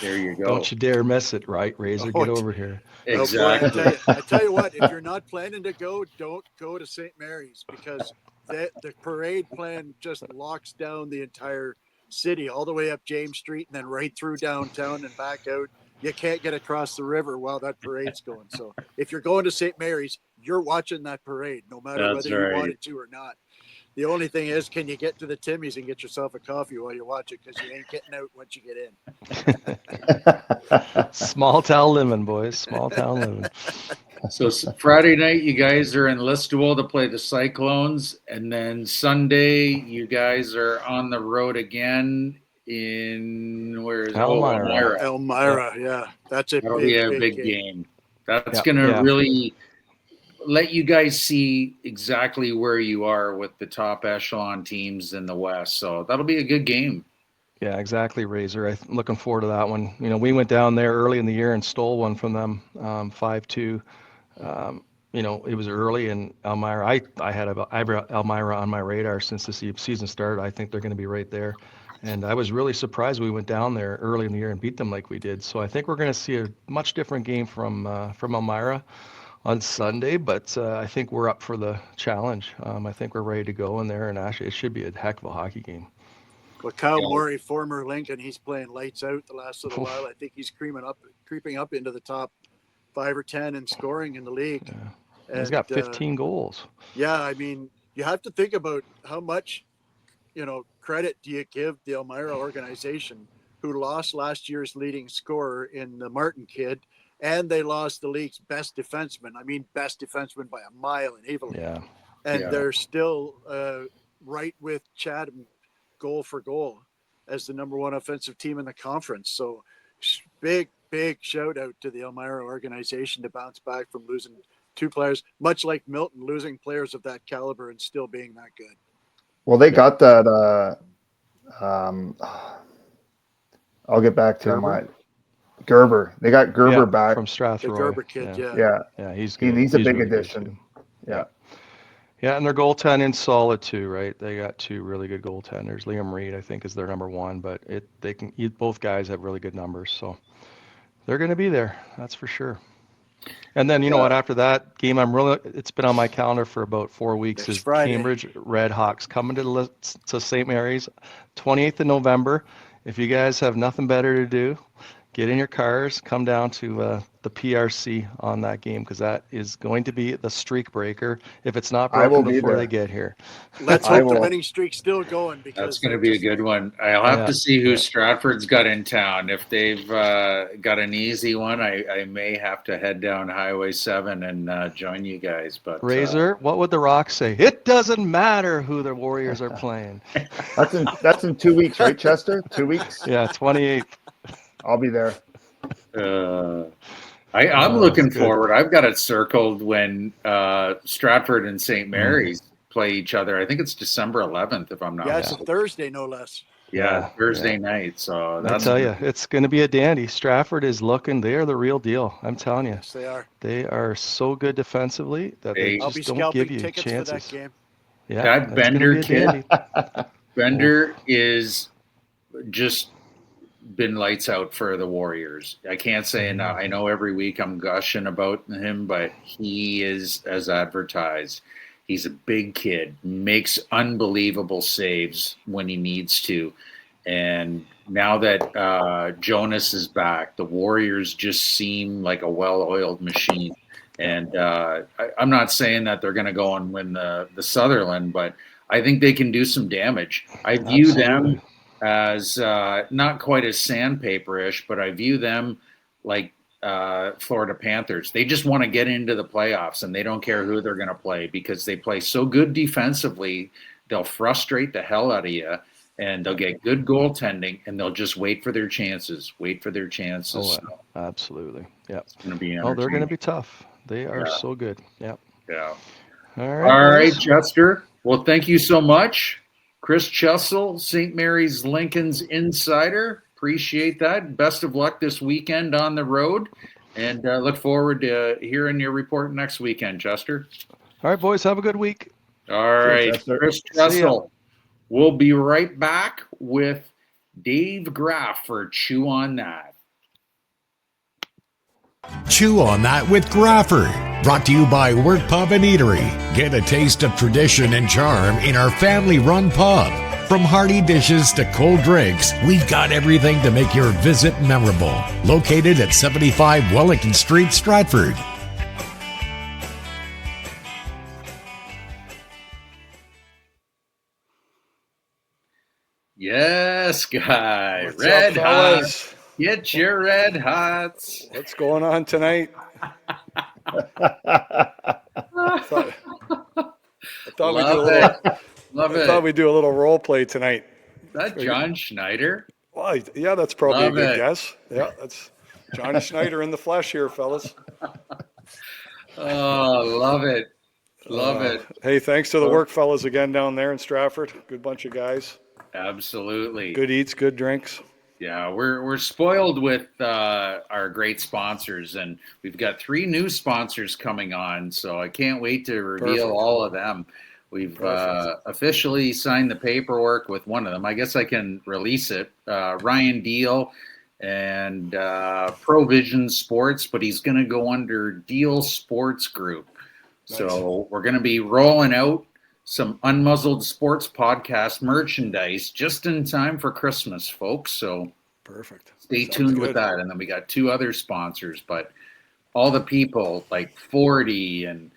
[SPEAKER 2] There you go.
[SPEAKER 6] Don't you dare miss it, right, Razor? Get over here.
[SPEAKER 2] Exactly.
[SPEAKER 4] Boy, I tell you what, if you're not planning to go, don't go to St. Mary's, because the parade plan just locks down the entire city all the way up James Street and then right through downtown and back out. You can't get across the river while that parade's going. So if you're going to St. Mary's, you're watching that parade, no matter whether you wanted to or not. The only thing is, can you get to the Timmy's and get yourself a coffee while you watch it? Because you ain't getting out once you get
[SPEAKER 6] in. Small town living, boys. Small town living.
[SPEAKER 2] So Friday night, you guys are in Listowel to play the Cyclones, and then Sunday, you guys are on the road again in
[SPEAKER 6] Elmira.
[SPEAKER 4] Elmira, yeah. That's a
[SPEAKER 2] big game. That's going to really let you guys see exactly where you are with the top echelon teams in the West. So that'll be a good game.
[SPEAKER 6] Yeah, exactly, Razor. I'm looking forward to that one. We went down there early in the year and stole one from them, 5-2. It was early, and Elmira, I had Elmira on my radar since the season started. I think they're going to be right there. And I was really surprised we went down there early in the year and beat them like we did. So I think we're going to see a much different game from Elmira on Sunday, but I think we're up for the challenge. I think we're ready to go in there, and actually it should be a heck of a hockey game.
[SPEAKER 4] Well, Kyle Morey, former Lincoln, he's playing lights out the last little while. I think he's creeping up into the top 5 or 10 in scoring in the league.
[SPEAKER 6] Yeah. And he's got 15 goals.
[SPEAKER 4] Yeah, I mean, you have to think about how much, credit do you give the Elmira organization, who lost last year's leading scorer in the Martin kid, and they lost the league's best defenseman. I mean, best defenseman by a mile in Evelyn.
[SPEAKER 6] Yeah.
[SPEAKER 4] And they're still right with Chatham goal for goal as the number 1 offensive team in the conference. So big shout out to the Elmira organization to bounce back from losing 2 players, much like Milton losing players of that caliber and still being that good.
[SPEAKER 3] Well, they got that. I'll get back to him. Gerber. They got Gerber back
[SPEAKER 6] from Stratford.
[SPEAKER 4] The Gerber kid,
[SPEAKER 3] yeah.
[SPEAKER 6] He's good.
[SPEAKER 3] He's a big
[SPEAKER 6] really
[SPEAKER 3] addition. Yeah.
[SPEAKER 6] Yeah, and their goaltending solid too, right? They got 2 really good goaltenders. Liam Reed, I think, is their number 1, but both guys have really good numbers, so they're going to be there. That's for sure. And then you know what? After that game, it's been on my calendar for about 4 weeks.
[SPEAKER 4] Next
[SPEAKER 6] is
[SPEAKER 4] Friday.
[SPEAKER 6] Cambridge Redhawks coming to St. Mary's, 28th of November. If you guys have nothing better to do, get in your cars, come down to the PRC on that game, because that is going to be the streak breaker if it's not broken before they get here.
[SPEAKER 4] Let's hope the winning streak's still going, because
[SPEAKER 2] that's going to be a good one. I'll have to see who Stratford's got in town. If they've got an easy one, I may have to head down Highway 7 and join you guys. But
[SPEAKER 6] Razor, what would the Rock say? It doesn't matter who the Warriors are playing.
[SPEAKER 3] That's in 2 weeks, right, Chester? 2 weeks?
[SPEAKER 6] Yeah, 28th.
[SPEAKER 3] I'll be there.
[SPEAKER 2] I'm looking forward. I've got it circled when Stratford and St. Mary's play each other. I think it's December 11th, if I'm not
[SPEAKER 4] mistaken.
[SPEAKER 2] mistaken.
[SPEAKER 4] It's a Thursday, no less.
[SPEAKER 2] Yeah, Thursday night. So
[SPEAKER 6] I tell you, it's going to be a dandy. Stratford is looking. They are the real deal. I'm telling you.
[SPEAKER 4] Yes, they are.
[SPEAKER 6] They are so good defensively that they just don't give you chances.
[SPEAKER 4] For that game.
[SPEAKER 6] Yeah,
[SPEAKER 2] that Bender kid. Bender is just been lights out for the Warriors. I can't say enough. I know every week I'm gushing about him, but he is as advertised. He's a big kid, makes unbelievable saves when he needs to. And now that Jonas is back, the Warriors just seem like a well-oiled machine. And I'm not saying that they're going to go and win the Sutherland, but I think they can do some damage. I view them as not quite as sandpaper-ish, but I view them like Florida Panthers. They just want to get into the playoffs, and they don't care who they're going to play because they play so good defensively. They'll frustrate the hell out of you, and they'll get good goaltending, and they'll just wait for their chances.
[SPEAKER 6] Oh, absolutely. Yeah.
[SPEAKER 2] It's going to be
[SPEAKER 6] Oh, they're going to
[SPEAKER 2] entertaining.
[SPEAKER 6] be tough. They are so good. Yeah.
[SPEAKER 2] Yeah.
[SPEAKER 6] All
[SPEAKER 2] All right,
[SPEAKER 6] boys.
[SPEAKER 2] Chester. Well, thank you so much. Chris Chessel, St. Mary's Lincoln's Insider. Appreciate that. Best of luck this weekend on the road. And look forward to hearing your report next weekend, Chester.
[SPEAKER 6] All right, boys. Have a good week.
[SPEAKER 2] All right,
[SPEAKER 3] Chester.
[SPEAKER 2] Chris
[SPEAKER 6] See ya.
[SPEAKER 2] Chessel. We'll be right back with Dave Graff for Chew on That.
[SPEAKER 1] Chew on That with Graffer. Brought to you by Work Pub and Eatery. Get a taste of tradition and charm in our family-run pub. From hearty dishes to cold drinks, we've got everything to make your visit memorable. Located at 75 Wellington Street, Stratford.
[SPEAKER 2] Yes, guy.
[SPEAKER 7] What's
[SPEAKER 2] Red
[SPEAKER 7] up,
[SPEAKER 2] hot.
[SPEAKER 7] fellas?
[SPEAKER 2] Get your red hots.
[SPEAKER 7] What's going on tonight? I thought we'd do a
[SPEAKER 2] Love
[SPEAKER 7] little.
[SPEAKER 2] it. Love
[SPEAKER 7] I thought
[SPEAKER 2] it.
[SPEAKER 7] we'd do a little role play tonight.
[SPEAKER 2] That John Schneider.
[SPEAKER 7] Well, yeah, that's probably
[SPEAKER 2] Love
[SPEAKER 7] a good
[SPEAKER 2] it.
[SPEAKER 7] guess. Yeah, that's Johnny Schneider in the flesh here, fellas.
[SPEAKER 2] Oh, love it. Love it.
[SPEAKER 7] Hey, thanks to the work fellas again down there in Stratford. Good bunch of guys.
[SPEAKER 2] Absolutely.
[SPEAKER 7] Good eats, good drinks.
[SPEAKER 2] Yeah, we're spoiled with our great sponsors, and we've got 3 new sponsors coming on, so I can't wait to reveal
[SPEAKER 7] Perfect.
[SPEAKER 2] all of them. We've officially signed the paperwork with one of them. I guess I can release it. Ryan Deal and Provision Sports, but he's going to go under Deal Sports Group. So we're going to be rolling out some Unmuzzled Sports Podcast merchandise just in time for Christmas, folks. So
[SPEAKER 7] Perfect.
[SPEAKER 2] stay
[SPEAKER 7] Sounds
[SPEAKER 2] tuned
[SPEAKER 7] good.
[SPEAKER 2] with that. And then we got 2 other sponsors, but all the people like 40 and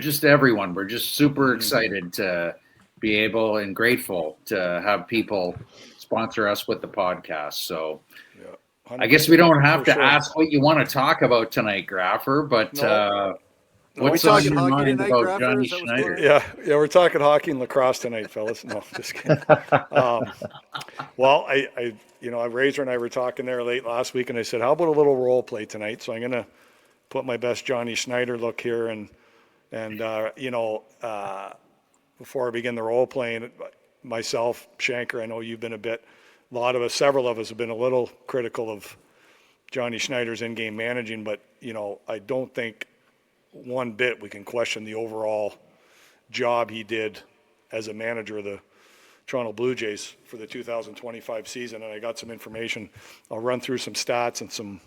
[SPEAKER 2] just everyone, we're just super excited to be able and grateful to have people sponsor us with the podcast. So
[SPEAKER 7] Yeah,
[SPEAKER 2] I guess we don't have
[SPEAKER 7] for
[SPEAKER 2] to
[SPEAKER 7] sure.
[SPEAKER 2] ask what you want to talk about tonight, Graffer, but
[SPEAKER 7] No.
[SPEAKER 2] what's
[SPEAKER 4] we
[SPEAKER 2] on
[SPEAKER 4] talking
[SPEAKER 2] your
[SPEAKER 4] hockey
[SPEAKER 2] mind
[SPEAKER 4] tonight,
[SPEAKER 2] about
[SPEAKER 4] Graffer?
[SPEAKER 2] Johnny
[SPEAKER 4] Is that what's
[SPEAKER 2] Schneider?
[SPEAKER 4] going on?
[SPEAKER 7] Yeah, we're talking hockey and lacrosse tonight, fellas. No, just kidding. Well, I Razor and I were talking there late last week, and I said, how about a little role play tonight? So I'm going to put my best Johnny Schneider look here, and before I begin the role playing, myself, Shanker, I know you've been several of us have been a little critical of Johnny Schneider's in-game managing, but I don't think one bit we can question the overall job he did as a manager of the Toronto Blue Jays for the 2025 season. And I got some information. I'll run through some stats and some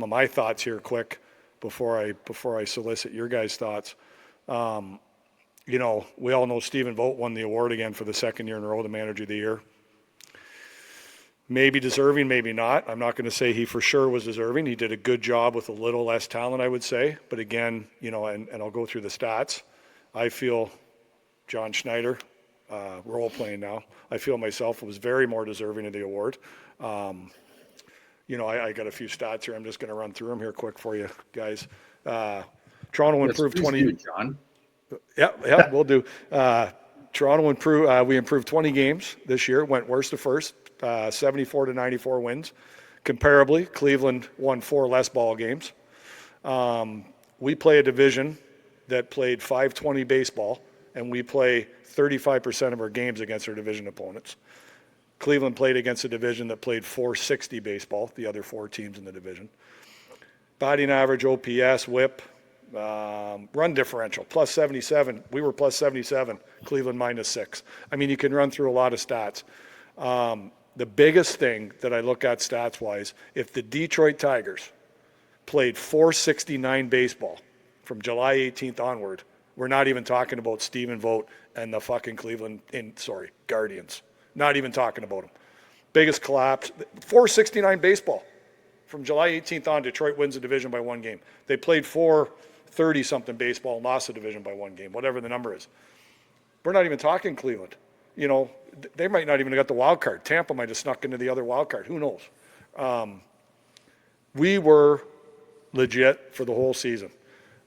[SPEAKER 7] of my thoughts here quick before I solicit your guys' thoughts. We all know Stephen Vogt won the award again for the second year in a row, the Manager of the Year. Maybe deserving, maybe not. I'm not going to say he for sure was deserving. He did a good job with a little less talent, I would say. But again, and I'll go through the stats. I feel John Schneider, role playing now, I feel myself was very more deserving of the award. I got a few stats here. I'm just going to run through them here quick for you guys. Toronto improved 20.
[SPEAKER 2] You, John.
[SPEAKER 7] Yeah, we'll do. Toronto improved. We improved 20 games this year. Went worst to first. 74 to 94 wins. Comparably, Cleveland won 4 less ball games. We play a division that played .520 baseball, and we play 35% of our games against our division opponents. Cleveland played against a division that played .460 baseball, the other 4 teams in the division. Batting average, OPS, WHIP, run differential, plus 77. We were plus 77, Cleveland minus 6. I mean, you can run through a lot of stats. The biggest thing that I look at stats-wise, if the Detroit Tigers played .469 baseball from July 18th onward, we're not even talking about Stephen Vogt and the fucking Guardians. Not even talking about them. Biggest collapse, .469 baseball. From July 18th on, Detroit wins the division by 1 game. They played .430-something baseball and lost the division by 1 game, whatever the number is. We're not even talking Cleveland. You know, they might not even have got the wild card. Tampa might have snuck into the other wild card. Who knows? We were legit for the whole season.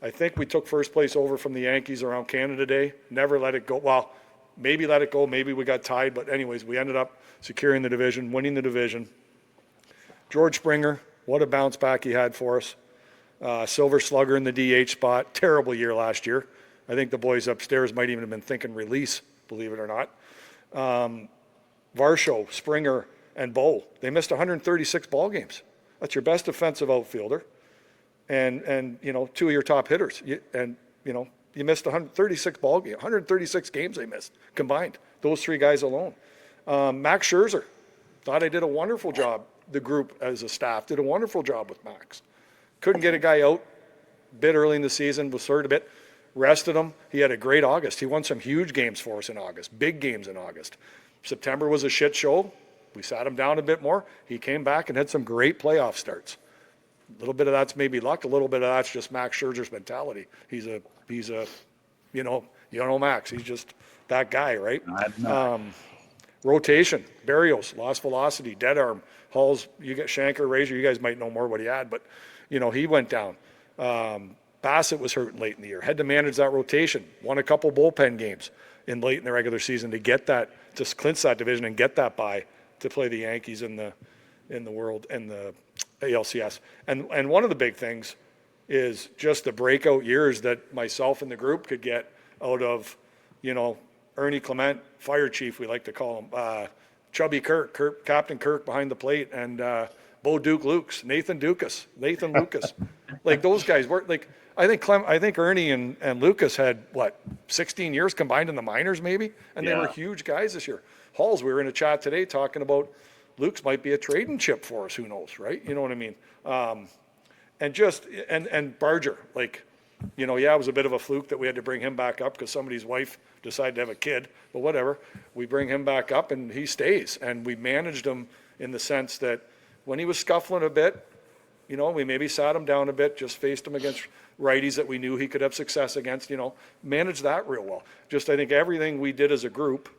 [SPEAKER 7] I think we took first place over from the Yankees around Canada Day. Never let it go. Well, maybe let it go. Maybe we got tied. But anyways, we ended up securing the division, winning the division. George Springer, what a bounce back he had for us. Silver Slugger in the DH spot. Terrible year last year. I think the boys upstairs might even have been thinking release, believe it or not. Varsho, Springer, and Bo, they missed 136 ball games. That's your best defensive outfielder. And you know, two of your top hitters. You missed 136 ball games. 136 games they missed combined. Those three guys alone. Max Scherzer, thought I did a wonderful job. The group as a staff did a wonderful job with Max. Couldn't get a guy out. Bit early in the season, was hurt a bit. Rested him. He had a great August. He won some huge games for us in August. Big games in August. September was a shit show. We sat him down a bit more. He came back and had some great playoff starts. A little bit of that's maybe luck. A little bit of that's just Max Scherzer's mentality. He's a, you know Max. He's just that guy, right? Rotation, Berrios, lost velocity, dead arm, Halls. You get Shanker, Razor. You guys might know more what he had, but you know he went down. Bassett was hurt late in the year. Had to manage that rotation. Won a couple bullpen games late in the regular season to get that, to clinch that division and get that bye to play the Yankees in the world in the ALCS. And one of the big things is just the breakout years that myself and the group could get out of, you know, Ernie Clement, fire chief, we like to call him, Chubby Kirk, Captain Kirk behind the plate, and Bo Duke Lukes, Nathan Lucas. Like those guys were like, I think Ernie and Lucas had 16 years combined in the minors maybe, and they were huge guys this year. Halls, we were in a chat today talking about Luke's might be a trading chip for us. Who knows, right? You know what I mean? And Barger, like, you know, it was a bit of a fluke that we had to bring him back up because somebody's wife decided to have a kid, but whatever. We bring him back up and he stays. And we managed him in the sense that when he was scuffling a bit, you know, we maybe sat him down a bit, just faced him against righties that we knew he could have success against, you know, managed that real well. Just, I think everything we did as a group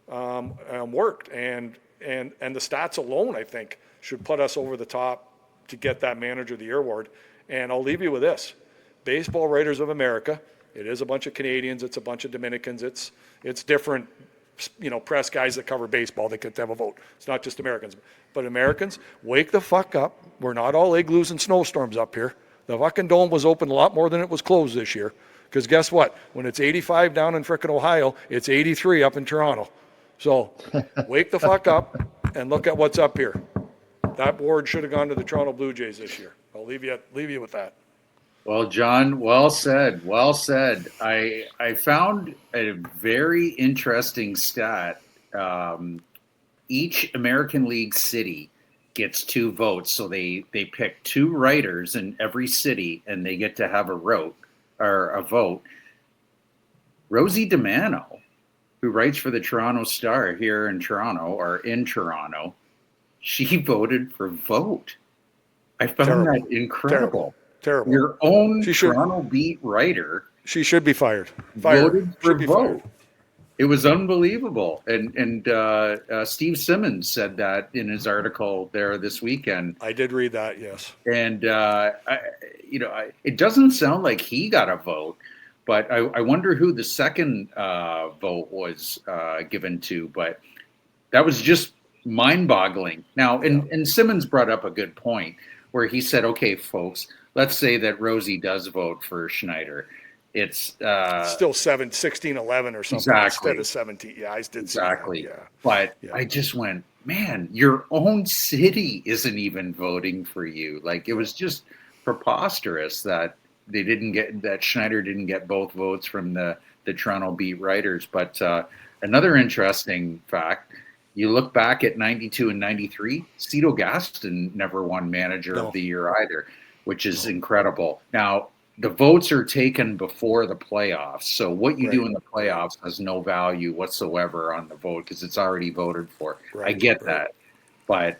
[SPEAKER 7] worked. And the stats alone, I think, should put us over the top to get that Manager of the Year award. And I'll leave you with this. Baseball Writers of America, it is a bunch of Canadians, it's a bunch of Dominicans, it's different, you know, press guys that cover baseball that get to have a vote. It's not just Americans. But Americans, wake the fuck up. We're not all igloos and snowstorms up here. The fucking dome was open a lot more than it was closed this year. Because guess what? When it's 85 down in frickin' Ohio, it's 83 up in Toronto. So wake the fuck up and look at what's up here. That award should have gone to the Toronto Blue Jays this year. I'll leave you with that.
[SPEAKER 2] Well, John, well said. Well said. I found a very interesting stat. Each American League city gets 2 votes. So they pick 2 writers in every city and they get to have a vote. Rosie DiMano, who writes for the Toronto Star here in Toronto or in Toronto, she voted for vote. I found that incredible.
[SPEAKER 7] Terrible.
[SPEAKER 2] Your own Toronto beat writer.
[SPEAKER 7] She should be fired.
[SPEAKER 2] Voted for vote. It was unbelievable. And Steve Simmons said that in his article there this weekend.
[SPEAKER 7] I did read that, yes.
[SPEAKER 2] And, it doesn't sound like he got a vote, but I wonder who the second vote was given to. But that was just mind-boggling. Now, and Simmons brought up a good point where he said, okay, folks, let's say that Rosie does vote for Schneider. It's
[SPEAKER 7] still 16-11 or something instead of 17. Yeah, I did
[SPEAKER 2] exactly.
[SPEAKER 7] See that. Yeah.
[SPEAKER 2] But I just went, man, your own city isn't even voting for you. Like, it was just preposterous that Schneider didn't get both votes from the Toronto beat writers. But another interesting fact, you look back at 92 and 93, Cito Gaston never won Manager of the Year either, which is incredible. Now, the votes are taken before the playoffs. So what you do in the playoffs has no value whatsoever on the vote because it's already voted for. I get that. But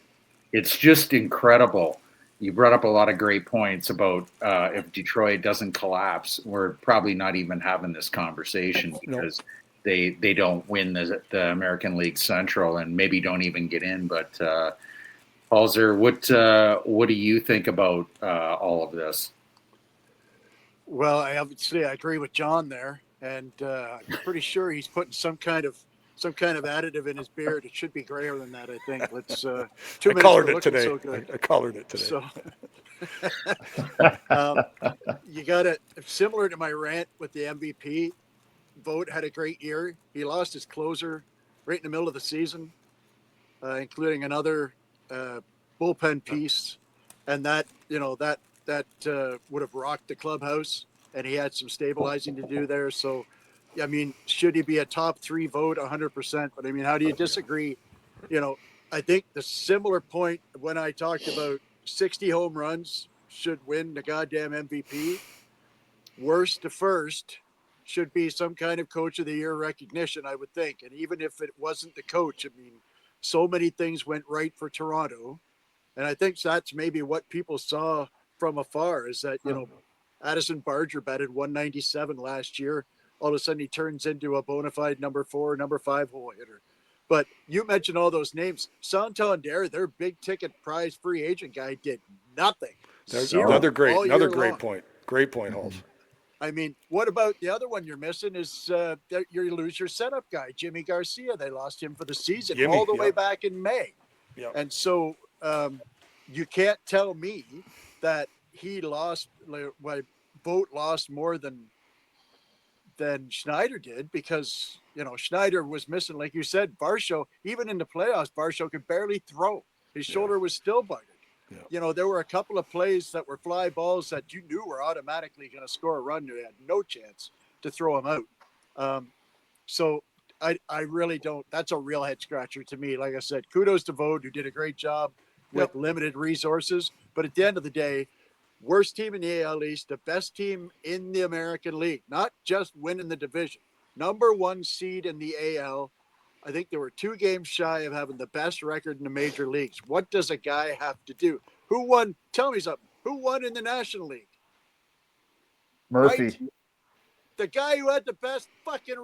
[SPEAKER 2] it's just incredible. You brought up a lot of great points about if Detroit doesn't collapse, we're probably not even having this conversation because they don't win the American League Central and maybe don't even get in. But Halser, what do you think about all of this?
[SPEAKER 4] Well, I agree with John there, and I'm pretty sure he's putting some kind of additive in his beard. It should be grayer than that, I think. Let's 2 minutes
[SPEAKER 7] colored
[SPEAKER 4] for
[SPEAKER 7] it
[SPEAKER 4] looking
[SPEAKER 7] today.
[SPEAKER 4] so good.
[SPEAKER 7] I colored it today.
[SPEAKER 4] So you got it. Similar to my rant with the MVP, Vogt had a great year. He lost his closer right in the middle of the season, including another bullpen piece, and that would have rocked the clubhouse. And he had some stabilizing to do there. So, I mean, should he be a top 3 vote? 100%. But I mean, how do you disagree? I think the similar point when I talked about 60 home runs should win the goddamn MVP. Worst to first should be some kind of coach of the year recognition, I would think. And even if it wasn't the coach, I mean, so many things went right for Toronto. And I think that's maybe what people saw from afar is that, Addison Barger batted 197 last year. All of a sudden he turns into a bona fide number 4, number 5 hole hitter. But you mentioned all those names. Santander, their big ticket prize free agent guy, did nothing.
[SPEAKER 7] There's
[SPEAKER 4] Zero
[SPEAKER 7] another great
[SPEAKER 4] long.
[SPEAKER 7] point. Great point, Holmes.
[SPEAKER 4] I mean, what about the other one you're missing is you lose your setup guy, Jimmy Garcia. They lost him for the season all the way back in May.
[SPEAKER 7] Yep.
[SPEAKER 4] And so you can't tell me that he lost, Vogt lost more than Schneider did because, Schneider was missing, like you said, Varsho. Even in the playoffs, Varsho could barely throw. His shoulder was still buggered. Yeah. There were a couple of plays that were fly balls that you knew were automatically going to score a run. You had no chance to throw them out. So I really don't. That's a real head scratcher to me. Like I said, kudos to Vogt, who did a great job with limited resources. But at the end of the day, worst team in the AL East, the best team in the American League, not just winning the division. Number 1 seed in the AL. I think they were 2 games shy of having the best record in the major leagues. What does a guy have to do? Who won? Tell me something. Who won in the National League?
[SPEAKER 3] Murphy.
[SPEAKER 4] Right? The guy who had the best fucking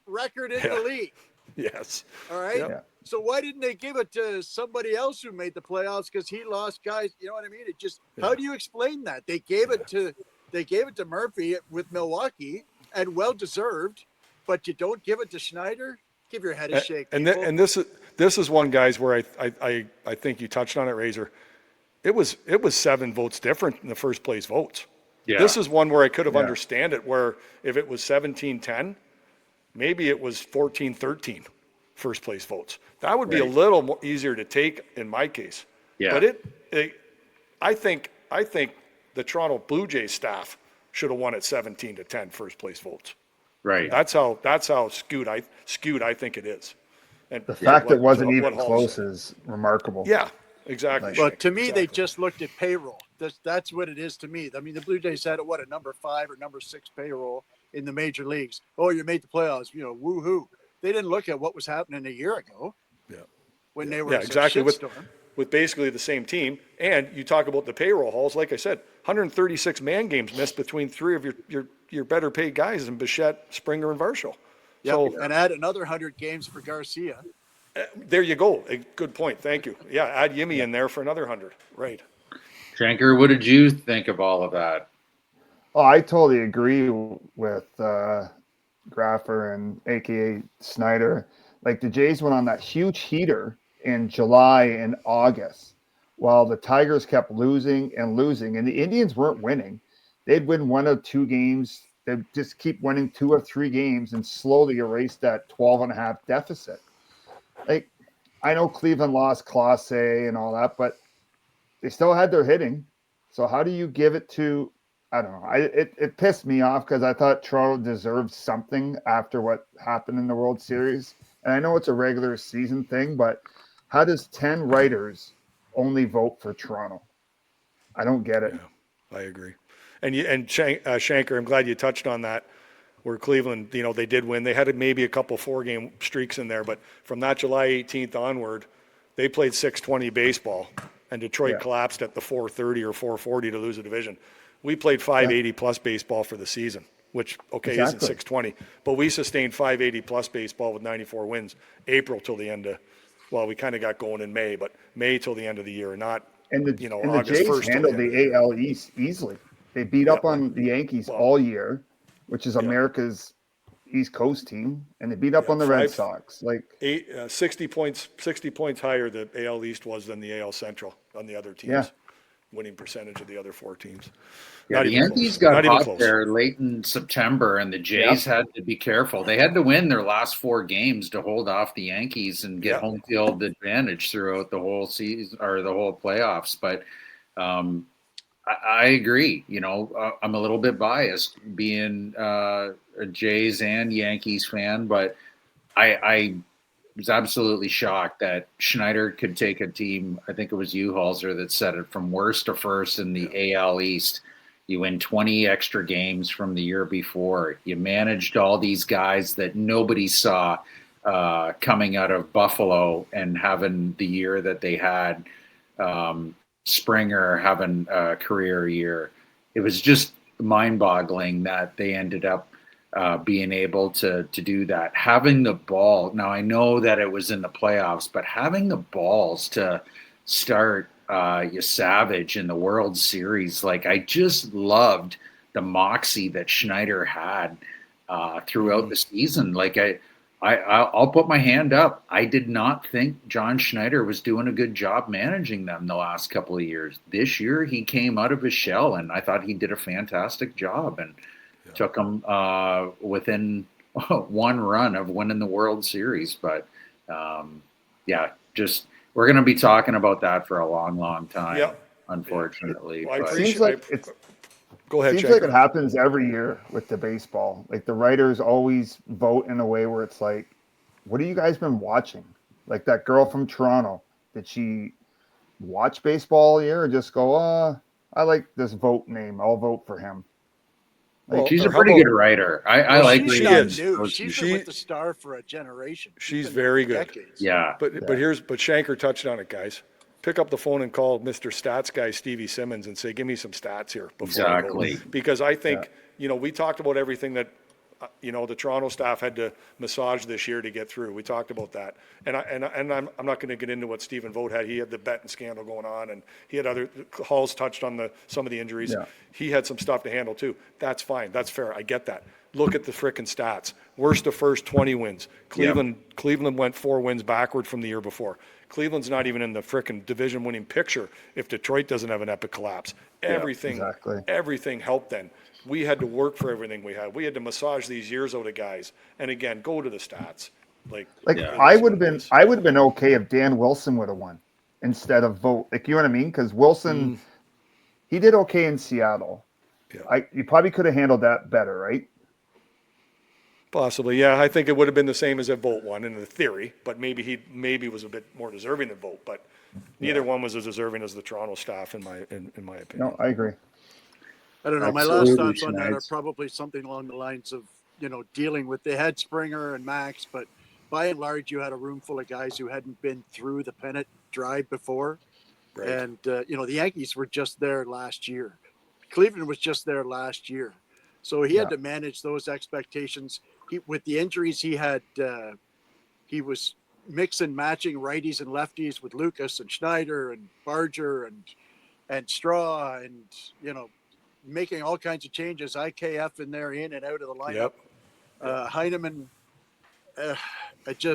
[SPEAKER 4] record in the league.
[SPEAKER 7] Yes.
[SPEAKER 4] All right.
[SPEAKER 3] Yeah.
[SPEAKER 4] So why didn't they give it to somebody else who made the playoffs because he lost guys? You know what I mean? It just how do you explain that? They gave it to Murphy with Milwaukee and well deserved, but you don't give it to Schneider. Give your head a shake.
[SPEAKER 7] And this is one, guys, where I think you touched on it, Razor. It was 7 votes different in the first place votes.
[SPEAKER 2] Yeah.
[SPEAKER 7] This is one where I could have understand it, where if it was 17-10, maybe it was 14-13 first place votes. That would be a little more easier to take in my case.
[SPEAKER 2] Yeah.
[SPEAKER 7] But I think the Toronto Blue Jays staff should have won at 17-10 first place votes.
[SPEAKER 2] Right.
[SPEAKER 7] That's how skewed I think it is. And
[SPEAKER 3] The fact it wasn't even
[SPEAKER 7] Hall
[SPEAKER 3] close
[SPEAKER 7] said.
[SPEAKER 3] is remarkable.
[SPEAKER 7] Yeah, exactly.
[SPEAKER 4] But to me, they just looked at payroll. That's what it is to me. I mean, the Blue Jays had a number 5 or number 6 payroll in the major leagues. Oh, you made the playoffs, woohoo. They didn't look at what was happening a year ago.
[SPEAKER 7] Yeah.
[SPEAKER 4] When they were
[SPEAKER 7] exactly
[SPEAKER 4] shitstorm.
[SPEAKER 7] with basically the same team. And you talk about the payroll hauls, like I said, 136 man games missed between 3 of your better paid guys in Bichette, Springer, and Varsho.
[SPEAKER 4] Yep.
[SPEAKER 7] So
[SPEAKER 4] And add another 100 games for Garcia.
[SPEAKER 7] there you go. A good point. Thank you. Yeah, add Yimmy in there for another 100. Right.
[SPEAKER 2] Shanker, what did you think of all of that?
[SPEAKER 3] Oh, I totally agree with Graffer and AKA Schneider. Like the Jays went on that huge heater in July and August while the Tigers kept losing and the Indians weren't winning. They'd win 1 or 2 games. They'd just keep winning 2 or 3 games and slowly erase that 12.5 deficit. Like, I know Cleveland lost Clase and all that, but they still had their hitting. So how do you give it to, I don't know. It pissed me off because I thought Toronto deserved something after what happened in the World Series. And I know it's a regular season thing, but how does 10 writers only vote for Toronto? I don't get it.
[SPEAKER 7] Yeah, I agree. And Shanker, I'm glad you touched on that, where Cleveland, they did win. They had maybe a couple 4-game streaks in there, but from that July 18th onward, they played 620 baseball, and Detroit collapsed at the 430 or 440 to lose a division. We played 580 plus baseball for the season. which, okay,
[SPEAKER 3] Exactly.
[SPEAKER 7] isn't 620. But we sustained 580-plus baseball with 94 wins, April till the end of, well, we kind of got going in May, but May till the end of the year, not,
[SPEAKER 3] And the
[SPEAKER 7] August
[SPEAKER 3] Jays
[SPEAKER 7] 1st till the
[SPEAKER 3] handled
[SPEAKER 7] end of the
[SPEAKER 3] the
[SPEAKER 7] year.
[SPEAKER 3] AL East easily. They beat up on the Yankees
[SPEAKER 7] Well,
[SPEAKER 3] all year, which is
[SPEAKER 7] yeah.
[SPEAKER 3] America's East Coast team, and they beat up on the Red Sox. Like
[SPEAKER 7] 60 points higher the AL East was than the AL Central on the other teams.
[SPEAKER 3] Yeah.
[SPEAKER 7] Winning percentage of the other 4 teams.
[SPEAKER 2] Yeah,
[SPEAKER 7] Not
[SPEAKER 2] the
[SPEAKER 7] even
[SPEAKER 2] Yankees
[SPEAKER 7] close.
[SPEAKER 2] got
[SPEAKER 7] Not even
[SPEAKER 2] hot
[SPEAKER 7] close.
[SPEAKER 2] there late in September, and the Jays had to be careful. They had to win their last 4 games to hold off the Yankees and get home field advantage throughout the whole season or the whole playoffs. But I agree. I'm a little bit biased being a Jays and Yankees fan, but I was absolutely shocked that Schneider could take a team. I think it was you, Halser, that said it from worst to first in the AL East. You win 20 extra games from the year before. You managed all these guys that nobody saw coming out of Buffalo and having the year that they had. Springer having a career year. It was just mind-boggling that they ended up being able to do that. Having the ball. Now, I know that it was in the playoffs, but having the balls to start Savage in the World Series, like I just loved the moxie that Schneider had throughout the season. Like I'll put my hand up. I did not think John Schneider was doing a good job managing them the last couple of years. This year, he came out of his shell, and I thought he did a fantastic job and took them within one run of winning the World Series. But, just we're going to be talking about that for a long, long time, unfortunately.
[SPEAKER 7] Well,
[SPEAKER 3] it seems like
[SPEAKER 7] Go ahead,
[SPEAKER 3] seems like it happens every year with the baseball. Like the writers always vote in a way where it's like, what have you guys been watching? Like that girl from Toronto, did she watch baseball all year or just go, I like this vote name, I'll vote for him?
[SPEAKER 2] Like, she's a pretty good writer. I like
[SPEAKER 4] she's
[SPEAKER 2] reading.
[SPEAKER 4] She's been with the Star for a generation.
[SPEAKER 7] She's very good.
[SPEAKER 4] Decades.
[SPEAKER 2] Yeah.
[SPEAKER 7] But Shanker touched on it, guys. Pick up the phone and call Mr. Stats guy Stevie Simmons and say, give me some stats here before I go. Because I think, we talked about everything that, the Toronto staff had to massage this year to get through. We talked about that. And I'm not going to get into what Stephen Vogt had. He had the betting scandal going on, and he had Hall's touched on some of the injuries. Yeah. He had some stuff to handle too. That's fine. That's fair. I get that. Look at the frickin' stats. Worst to first, 20 wins. Cleveland went 4 wins backward from the year before. Cleveland's not even in the frickin' division-winning picture if Detroit doesn't have an epic collapse. Everything helped then. We had to work for everything we had. We had to massage these years out of guys. And again, go to the stats.
[SPEAKER 3] I would have been okay if Dan Wilson would have won instead of Vogt. Like, you know what I mean? Because Wilson, he did okay in Seattle. Yeah. You probably could have handled that better, right?
[SPEAKER 7] Possibly, yeah. I think it would have been the same as if Vogt won in the theory, but maybe he was a bit more deserving than Vogt. But neither one was as deserving as the Toronto staff, in my opinion.
[SPEAKER 3] No, I agree.
[SPEAKER 4] I don't know. My last thoughts on that are probably something along the lines of, dealing with, they had Springer and Max, but by and large, you had a room full of guys who hadn't been through the pennant drive before. Right. And, the Yankees were just there last year. Cleveland was just there last year. So he had to manage those expectations. With the injuries he had, he was mix and matching righties and lefties with Lucas and Schneider and Barger and Straw and, making all kinds of changes, IKF in there, in and out of the lineup. Heineman, like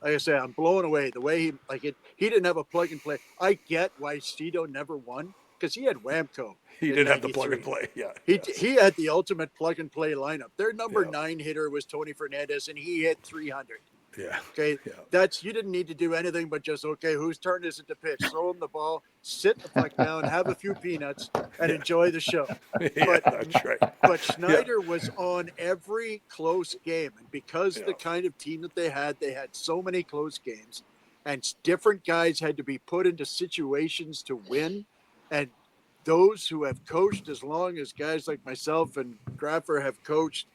[SPEAKER 4] I say, I'm blown away the way he didn't have a plug and play. I get why Cito never won, because he had Whamco.
[SPEAKER 7] He did have the plug and play. Yeah.
[SPEAKER 4] He had the ultimate plug and play lineup. Their number 9 hitter was Tony Fernandez, and he hit 300.
[SPEAKER 7] Yeah.
[SPEAKER 4] Okay. Yeah. You didn't need to do anything but just, whose turn is it to pitch? Throw him the ball, sit the fuck down, have a few peanuts, and enjoy the show.
[SPEAKER 7] That's right.
[SPEAKER 4] But Schneider was on every close game. And because the kind of team that they had so many close games, and different guys had to be put into situations to win. And those who have coached as long as guys like myself and Graffer have coached,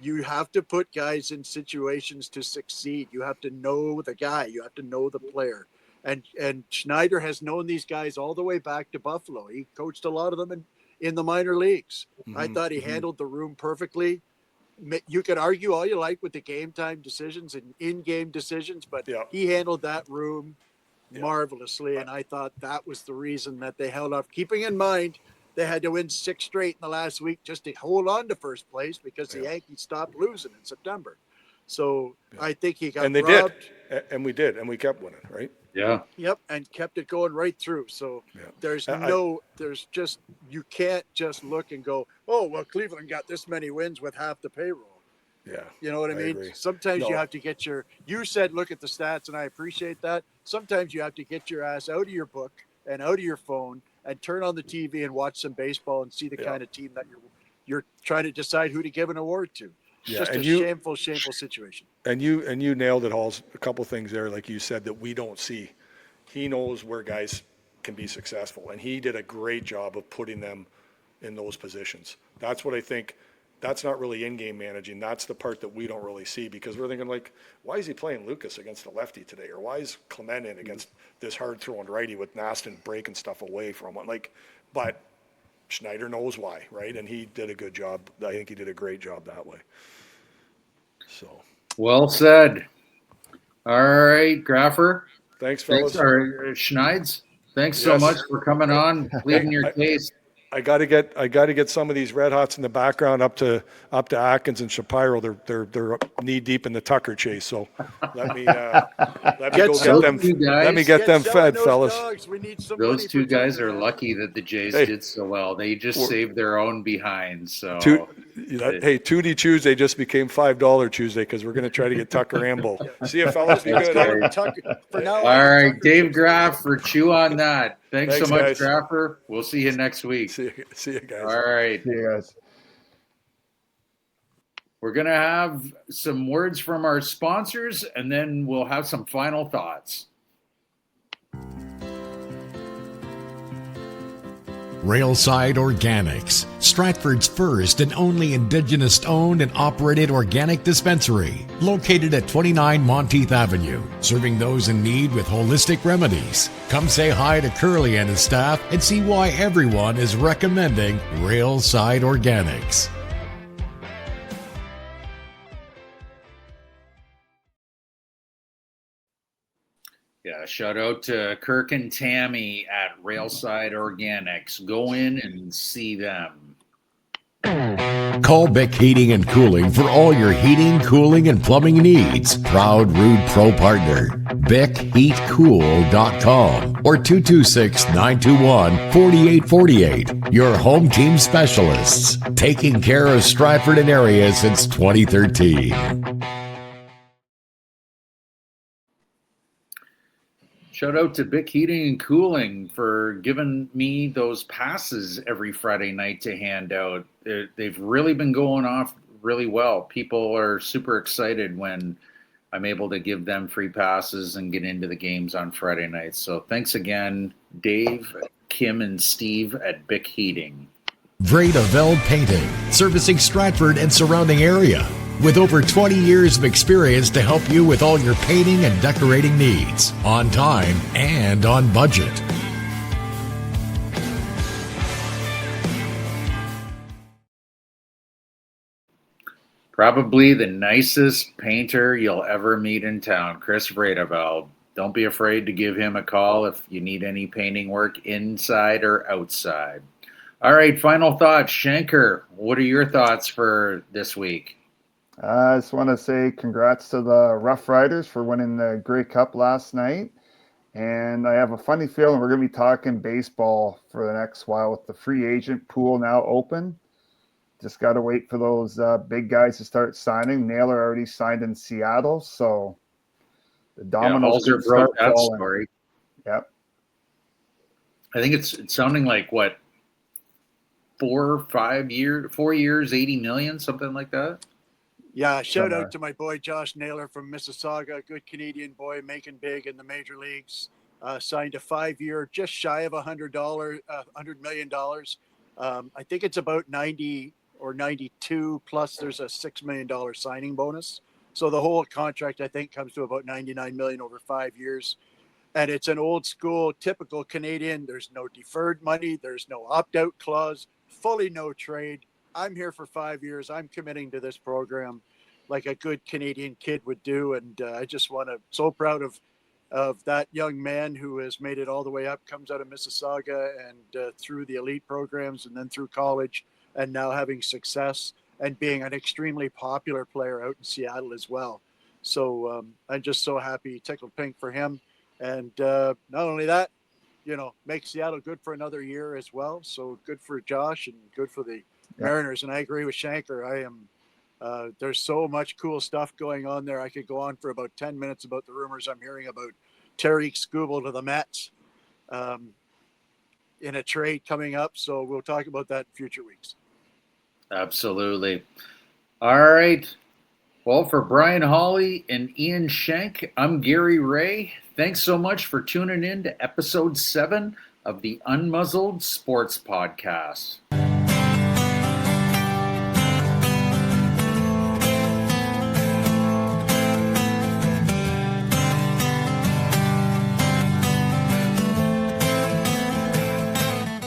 [SPEAKER 4] you have to put guys in situations to succeed. You have to know the guy. You have to know the player. And Schneider has known these guys all the way back to Buffalo. He coached a lot of them in the minor leagues. I thought he handled the room perfectly. you can argue all you like with the game time decisions and in-game decisions, but
[SPEAKER 7] Yeah.
[SPEAKER 4] he handled that room
[SPEAKER 7] Yeah.
[SPEAKER 4] marvelously. And I thought that was the reason that they held off, keeping in mind they had to win 6 straight in the last week just to hold on to first place because the Yankees stopped losing in September. So I think he got
[SPEAKER 7] And they
[SPEAKER 4] robbed.
[SPEAKER 7] did. And we did. And we kept winning, right?
[SPEAKER 2] Yeah.
[SPEAKER 4] Yep, and kept it going right through. So there's just, you can't just look and go, oh, well, Cleveland got this many wins with half the payroll.
[SPEAKER 7] Yeah.
[SPEAKER 4] You know what I mean?
[SPEAKER 7] Agree.
[SPEAKER 4] Sometimes you have to get you said, look at the stats, and I appreciate that. Sometimes you have to get your ass out of your book and out of your phone and turn on the TV and watch some baseball and see the kind of team that you're trying to decide who to give an award to. It's just a shameful situation.
[SPEAKER 7] And you nailed it, Halls. A couple things there, like you said, that we don't see. He knows where guys can be successful, and he did a great job of putting them in those positions. That's what I think. That's not really in-game managing. That's the part that we don't really see, because we're thinking, like, why is he playing Lucas against a lefty today? Or why is Clement in against this hard-throwing righty with Nastin breaking stuff away from him? Like, but Schneider knows why, right? And he did a good job. I think he did a great job that way. So.
[SPEAKER 2] Well said. All right, Graffer.
[SPEAKER 7] Thanks, fellas.
[SPEAKER 2] Schneids. Thanks so much for coming on, pleading your case.
[SPEAKER 7] I got to get some of these Red Hots in the background up to Atkins and Shapiro. They're knee deep in the Tucker chase. So let me go get them. Let me get them fed, fellas.
[SPEAKER 2] Those two guys are lucky that the Jays did so well. They just saved their own behind. So
[SPEAKER 7] hey, Tootie Tuesday just became $5 Tuesday because we're going to try to get Tucker and Bull. See you, fellas. Be good.
[SPEAKER 2] All right, Dave Graff for Chew on That. Thanks so much,
[SPEAKER 7] guys.
[SPEAKER 2] Graffer. We'll see you next week.
[SPEAKER 7] See you guys.
[SPEAKER 2] All right.
[SPEAKER 3] See you guys.
[SPEAKER 2] We're going to have some words from our sponsors, and then we'll have some final thoughts.
[SPEAKER 1] Railside Organics, Stratford's first and only Indigenous owned and operated organic dispensary, located at 29 Monteith Avenue, serving those in need with holistic remedies. Come say hi to Curly and his staff and see why everyone is recommending Railside Organics.
[SPEAKER 2] Yeah, shout out to Kirk and Tammy at Railside Organics. Go in and see them.
[SPEAKER 1] Call Bick Heating and Cooling for all your heating, cooling, and plumbing needs. Proud Rude Pro partner. BickHeatCool.com or 226-921-4848. Your home team specialists. Taking care of Stratford and area since 2013.
[SPEAKER 2] Shout out to Bick Heating and Cooling for giving me those passes every Friday night to hand out. They've really been going off really well. People are super excited when I'm able to give them free passes and get into the games on Friday nights. So thanks again, Dave, Kim, and Steve at Bick Heating.
[SPEAKER 1] Vreda Veld Painting, servicing Stratford and surrounding area. With over 20 years of experience to help you with all your painting and decorating needs, on time and on budget.
[SPEAKER 2] Probably the nicest painter you'll ever meet in town, Chris Vredeveld. Don't be afraid to give him a call if you need any painting work inside or outside. All right, final thoughts. Shanker, what are your thoughts for this week?
[SPEAKER 3] I just want to say congrats to the Rough Riders for winning the Grey Cup last night. And I have a funny feeling we're going to be talking baseball for the next while with the free agent pool now open. Just got to wait for those big guys to start signing. Naylor already signed in Seattle, so the dominoes
[SPEAKER 2] Halser broke that story.
[SPEAKER 3] Yep.
[SPEAKER 2] I think it's sounding like, what, 4 years, 80 million, something like that?
[SPEAKER 4] Yeah, shout out to my boy Josh Naylor from Mississauga, good Canadian boy making big in the major leagues. Signed a 5-year, just shy of $100 million. I think it's about 90 or 92 plus. There's a $6 million signing bonus. So the whole contract, I think, comes to about $99 million over 5 years. And it's an old school, typical Canadian. There's no deferred money. There's no opt-out clause. Fully no trade. I'm here for 5 years. I'm committing to this program like a good Canadian kid would do. And I just want to, so proud of that young man who has made it all the way up, comes out of Mississauga and through the elite programs and then through college and now having success and being an extremely popular player out in Seattle as well. So I'm just so happy, tickled pink for him. And not only that, make Seattle good for another year as well. So good for Josh and good for the Mariners. And I agree with Shanker. There's so much cool stuff going on there. I could go on for about 10 minutes about the rumors I'm hearing about Tariq Skubal to the Mets in a trade coming up. So we'll talk about that in future weeks.
[SPEAKER 2] Absolutely. All right. Well, for Brian Hawley and Ian Schenk, I'm Gary Ray. Thanks so much for tuning in to episode 7 of the Unmuzzled Sports Podcast.